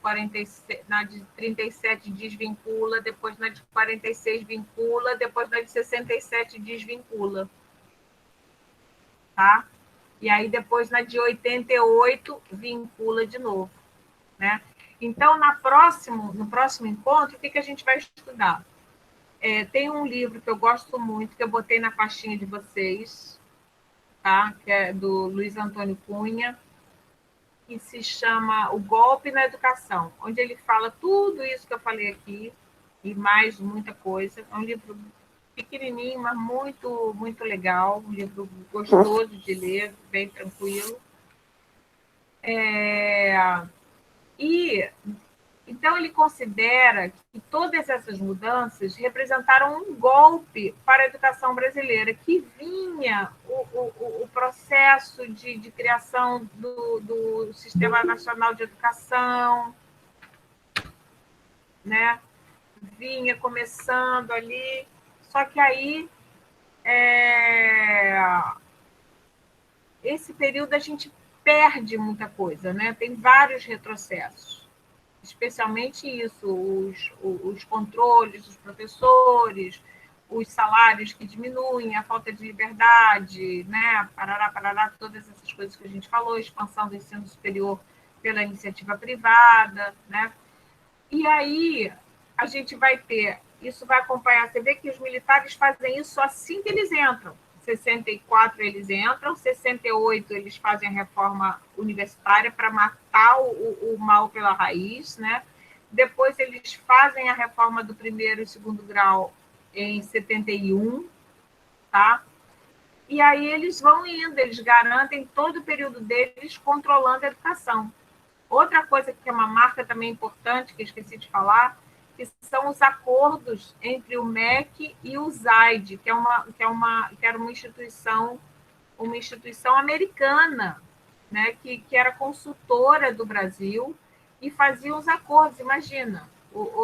[SPEAKER 2] 37 desvincula, depois na de 46 vincula, depois na de 67 desvincula. Tá? E aí depois na de 88 vincula de novo. Né? Então, no próximo encontro, o que a gente vai estudar? Tem um livro que eu gosto muito, que eu botei na pastinha de vocês, tá? Que é do Luiz Antônio Cunha, que se chama O Golpe na Educação, onde ele fala tudo isso que eu falei aqui, e mais muita coisa. É um livro pequenininho, mas muito, muito legal, um livro gostoso de ler, bem tranquilo. Então, ele considera que todas essas mudanças representaram um golpe para a educação brasileira, que vinha o processo de criação do Sistema Nacional de Educação, né? Vinha começando ali, só que aí, esse período a gente perde muita coisa, né? Tem vários retrocessos. Especialmente isso, os controles dos professores, os salários que diminuem, a falta de liberdade, né? Parará, todas essas coisas que a gente falou, expansão do ensino superior pela iniciativa privada, né? E aí a gente vai ter, isso vai acompanhar, você vê que os militares fazem isso assim que eles entram. 64 eles entram, 68 eles fazem a reforma universitária para matar o mal pela raiz, né? Depois eles fazem a reforma do primeiro e segundo grau em 71, tá? E aí eles vão indo, eles garantem todo o período deles controlando a educação. Outra coisa que é uma marca também importante, que eu esqueci de falar, que são os acordos entre o MEC e o ZAID, que era uma instituição americana, né, que era consultora do Brasil e fazia os acordos. Imagina,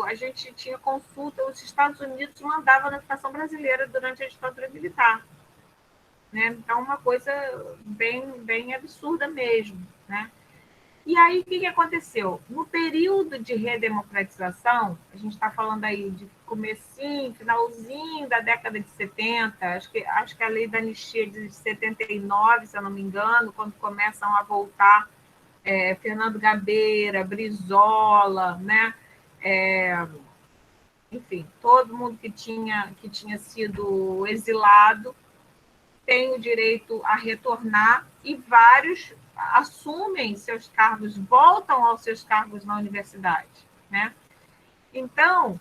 [SPEAKER 2] a gente tinha consulta, os Estados Unidos mandavam na educação brasileira durante a ditadura militar. Né? Então, uma coisa bem, bem absurda mesmo, né? E aí, o que aconteceu? No período de redemocratização, a gente está falando aí de comecinho, finalzinho da década de 70, acho que a lei da anistia de 79, se eu não me engano, quando começam a voltar Fernando Gabeira, Brizola, né? Enfim, todo mundo que tinha sido exilado tem o direito a retornar e vários assumem seus cargos, voltam aos seus cargos na universidade, né? Então,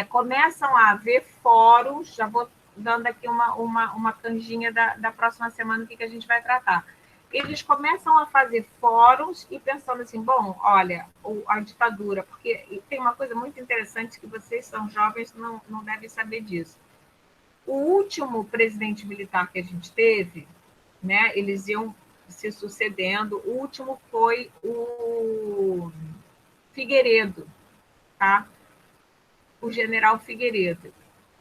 [SPEAKER 2] começam a haver fóruns, já vou dando aqui uma canjinha da próxima semana, o que a gente vai tratar. Eles começam a fazer fóruns e pensando assim, bom, olha, a ditadura, porque tem uma coisa muito interessante que vocês são jovens, não devem saber disso. O último presidente militar que a gente teve, né, eles iam se sucedendo, o último foi o Figueiredo, tá? o general Figueiredo.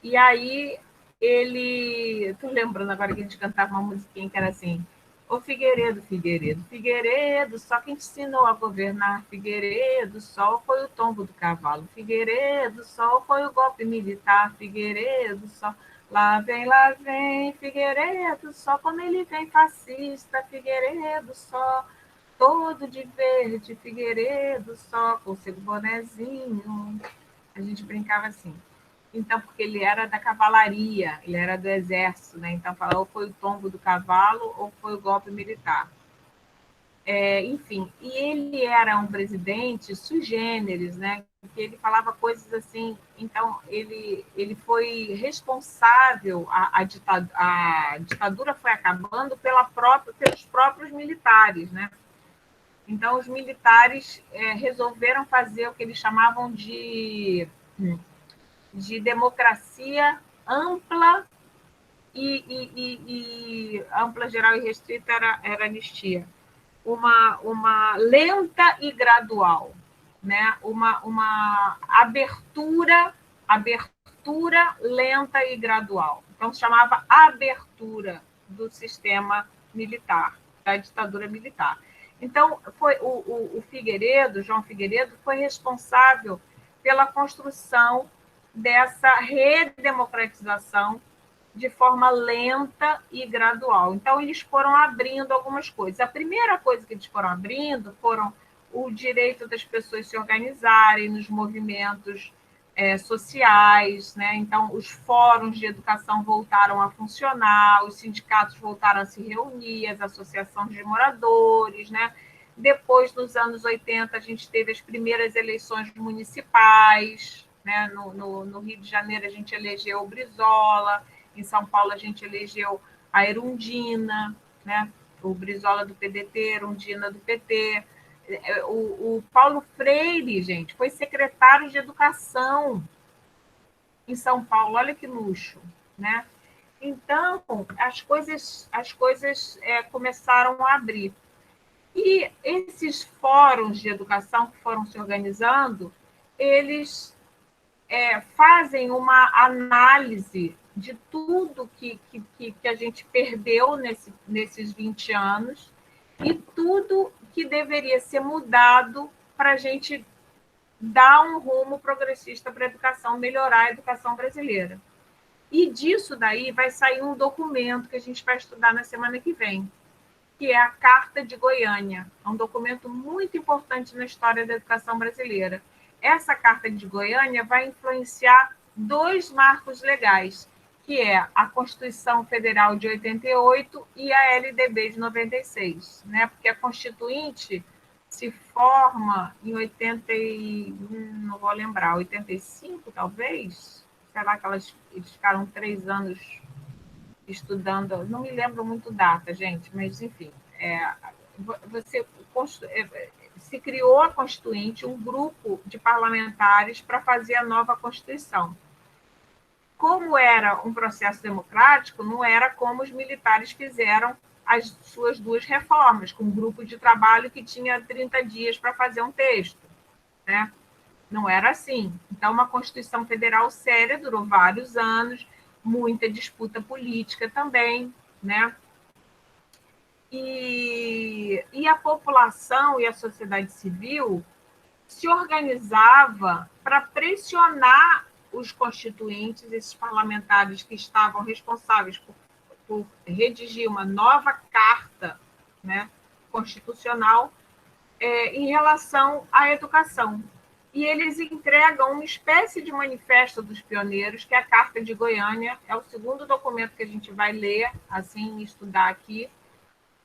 [SPEAKER 2] E aí ele... Estou lembrando agora que a gente cantava uma musiquinha que era assim: ô Figueiredo, Figueiredo, Figueiredo, só quem te ensinou a governar, Figueiredo, só foi o tombo do cavalo, Figueiredo, só foi o golpe militar, Figueiredo, só... Lá vem, Figueiredo, só quando ele vem fascista, Figueiredo, só todo de verde, Figueiredo, só com seu bonezinho. A gente brincava assim. Então, porque ele era da cavalaria, ele era do exército, né? Então, falava, ou foi o tombo do cavalo ou foi o golpe militar. Enfim, e ele era um presidente sui generis, né? Porque ele falava coisas assim. Então, ele foi responsável, a ditadura foi acabando pelos próprios militares, né? Então, os militares resolveram fazer o que eles chamavam de democracia ampla e ampla, geral e restrita era anistia. Uma lenta e gradual, né? Uma abertura lenta e gradual. Então, se chamava abertura do sistema militar, da ditadura militar. Então, foi o Figueiredo, João Figueiredo, foi responsável pela construção dessa redemocratização de forma lenta e gradual. Então, eles foram abrindo algumas coisas. A primeira coisa que eles foram abrindo foram o direito das pessoas se organizarem nos movimentos sociais, né? Então, os fóruns de educação voltaram a funcionar, os sindicatos voltaram a se reunir, as associações de moradores, né? Depois, nos anos 80, a gente teve as primeiras eleições municipais, né? No Rio de Janeiro, a gente elegeu o Brizola, em São Paulo, a gente elegeu a Erundina, né? O Brizola do PDT, Erundina do PT. O Paulo Freire, gente, foi secretário de Educação em São Paulo. Olha que luxo, né? Então, as coisas começaram a abrir. E esses fóruns de educação que foram se organizando, eles fazem uma análise de tudo que a gente perdeu nesses 20 anos e tudo que deveria ser mudado para a gente dar um rumo progressista para a educação, melhorar a educação brasileira. E disso daí vai sair um documento que a gente vai estudar na semana que vem, que é a Carta de Goiânia. É um documento muito importante na história da educação brasileira. Essa Carta de Goiânia vai influenciar dois marcos legais, que é a Constituição Federal de 88 e a LDB de 96, né? Porque a Constituinte se forma em não vou lembrar, 85, talvez? Será que eles ficaram 3 anos estudando? Não me lembro muito data, gente, mas, enfim, se criou a Constituinte, um grupo de parlamentares para fazer a nova Constituição. Como era um processo democrático, não era como os militares fizeram as suas 2 reformas, com um grupo de trabalho que tinha 30 dias para fazer um texto, né? Não era assim. Então, uma Constituição Federal séria, durou vários anos, muita disputa política também, né? E a população e a sociedade civil se organizava para pressionar os constituintes, esses parlamentares que estavam responsáveis por redigir uma nova carta, né, constitucional em relação à educação. E eles entregam uma espécie de manifesto dos pioneiros, que é a Carta de Goiânia, é o segundo documento que a gente vai ler, assim, estudar aqui,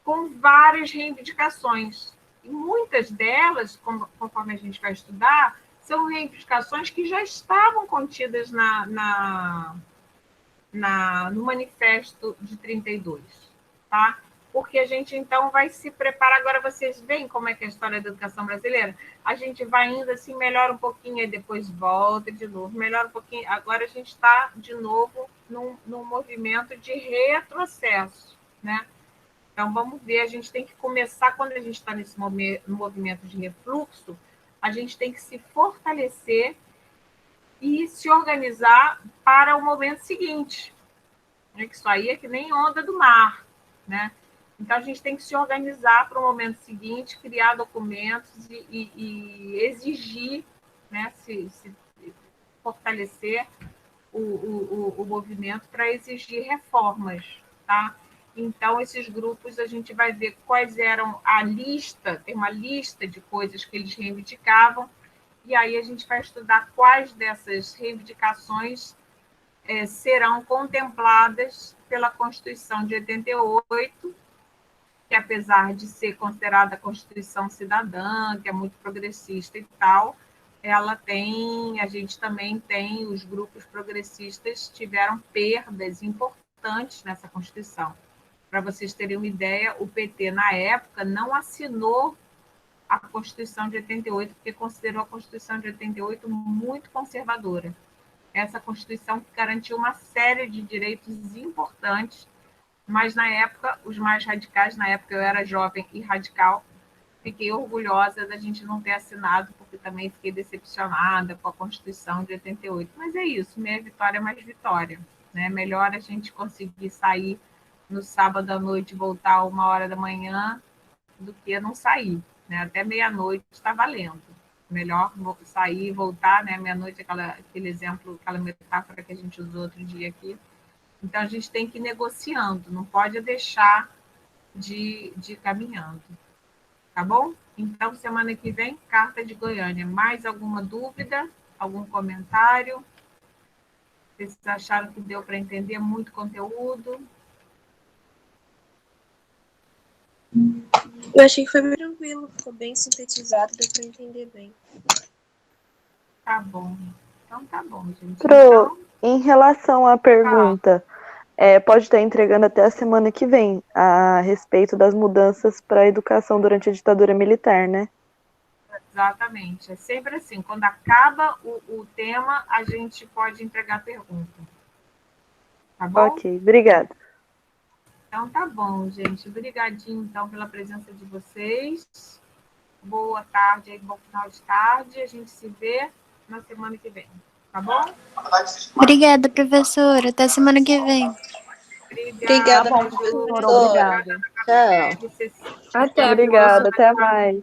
[SPEAKER 2] com várias reivindicações. E muitas delas, conforme a gente vai estudar, são reivindicações que já estavam contidas no Manifesto de 32, tá? Porque a gente, então, vai se preparar. Agora, vocês veem como é que é a história da educação brasileira? A gente vai indo assim, melhora um pouquinho, e depois volta de novo, melhora um pouquinho. Agora a gente está, de novo, num movimento de retrocesso, né? Então, vamos ver, a gente tem que começar, quando a gente está nesse movimento de refluxo, a gente tem que se fortalecer e se organizar para o momento seguinte. Que isso aí é que nem onda do mar, né? Então, a gente tem que se organizar para o momento seguinte, criar documentos e exigir, né, se fortalecer o movimento para exigir reformas, tá? Então, esses grupos, a gente vai ver quais eram a lista, tem uma lista de coisas que eles reivindicavam, e aí a gente vai estudar quais dessas reivindicações serão contempladas pela Constituição de 88, que apesar de ser considerada a Constituição cidadã, que é muito progressista e tal, ela tem, a gente também tem, os grupos progressistas tiveram perdas importantes nessa Constituição. Para vocês terem uma ideia, o PT, na época, não assinou a Constituição de 88, porque considerou a Constituição de 88 muito conservadora. Essa Constituição garantiu uma série de direitos importantes, mas na época, os mais radicais, na época eu era jovem e radical, fiquei orgulhosa da gente não ter assinado, porque também fiquei decepcionada com a Constituição de 88. Mas é isso, meia vitória é mais vitória. Né? Melhor a gente conseguir sair no sábado à noite e voltar 1h da manhã do que não sair. Né? Até meia-noite está valendo. Melhor sair e voltar, né? Meia-noite, aquele exemplo, aquela metáfora que a gente usou outro dia aqui. Então, a gente tem que ir negociando, não pode deixar de ir caminhando. Tá bom? Então, semana que vem, Carta de Goiânia. Mais alguma dúvida? Algum comentário? Vocês acharam que deu para entender muito conteúdo?
[SPEAKER 6] Eu achei que foi bem tranquilo, ficou bem sintetizado, deu para entender bem.
[SPEAKER 2] Tá bom. Então, tá bom, gente.
[SPEAKER 3] Pro,
[SPEAKER 2] então,
[SPEAKER 3] em relação à pergunta, pode estar entregando até a semana que vem a respeito das mudanças para a educação durante a ditadura militar, né?
[SPEAKER 2] Exatamente. É sempre assim. Quando acaba o tema, a gente pode entregar a pergunta. Tá bom?
[SPEAKER 3] Ok, obrigada.
[SPEAKER 2] Então, tá bom, gente. Obrigadinho, então, pela presença de vocês. Boa tarde, bom final de tarde. A gente se vê na semana que vem. Tá bom?
[SPEAKER 7] Obrigada, professora. Até semana que vem.
[SPEAKER 6] Obrigada,
[SPEAKER 2] Ju.
[SPEAKER 3] professora. Obrigada.
[SPEAKER 6] Tchau.
[SPEAKER 4] Até.
[SPEAKER 3] Obrigada, até mais.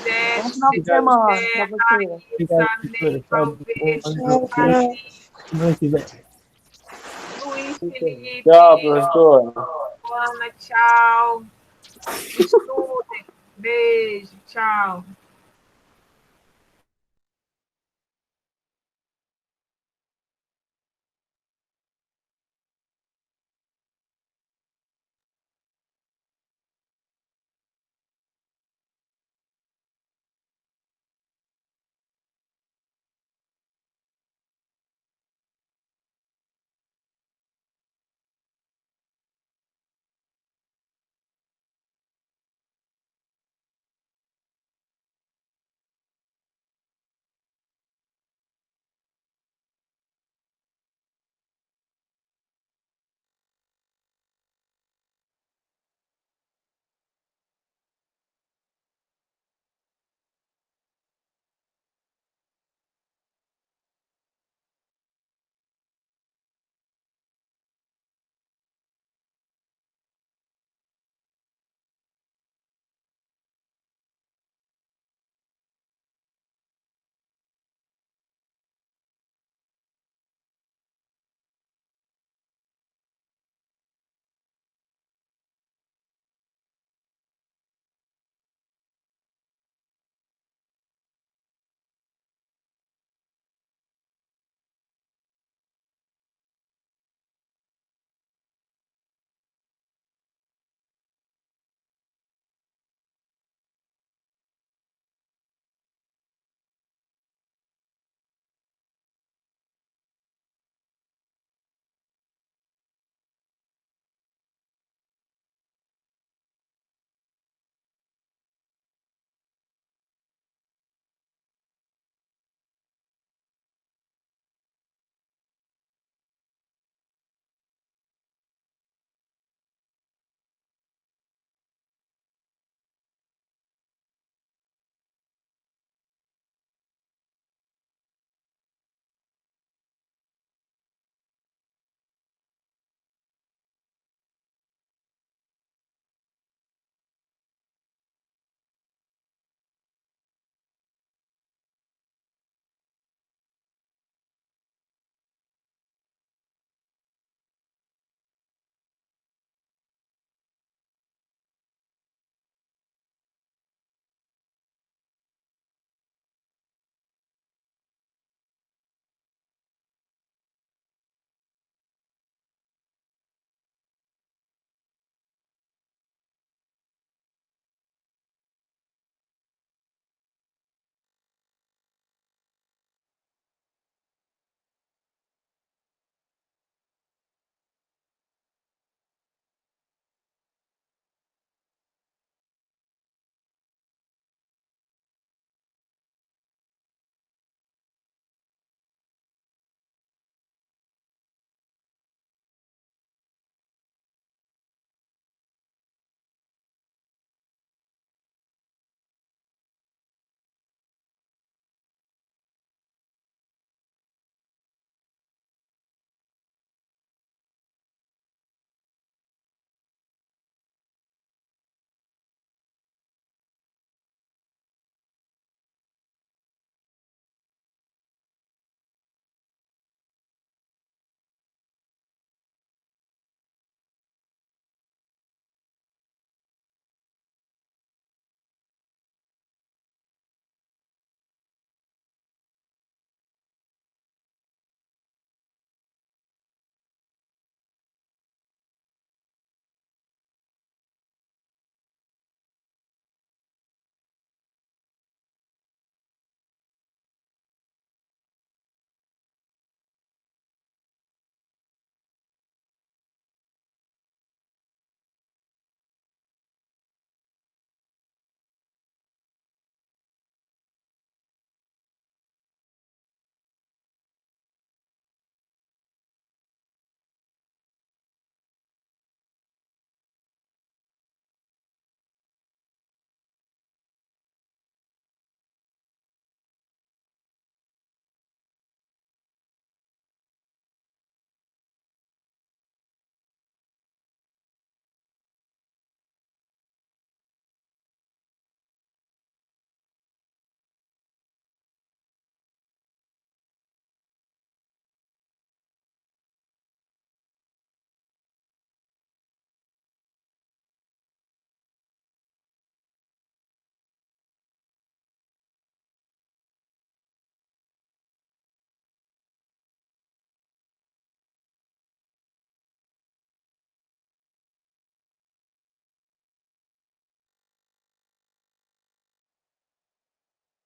[SPEAKER 2] Zé,
[SPEAKER 3] Bom final de semana
[SPEAKER 2] Zé,
[SPEAKER 3] pra você.
[SPEAKER 2] Raíssa, Ney, Talvez, Luiz Felipe,
[SPEAKER 8] Tchau, professor.
[SPEAKER 2] Ana, tchau. Estudem. Beijo, tchau.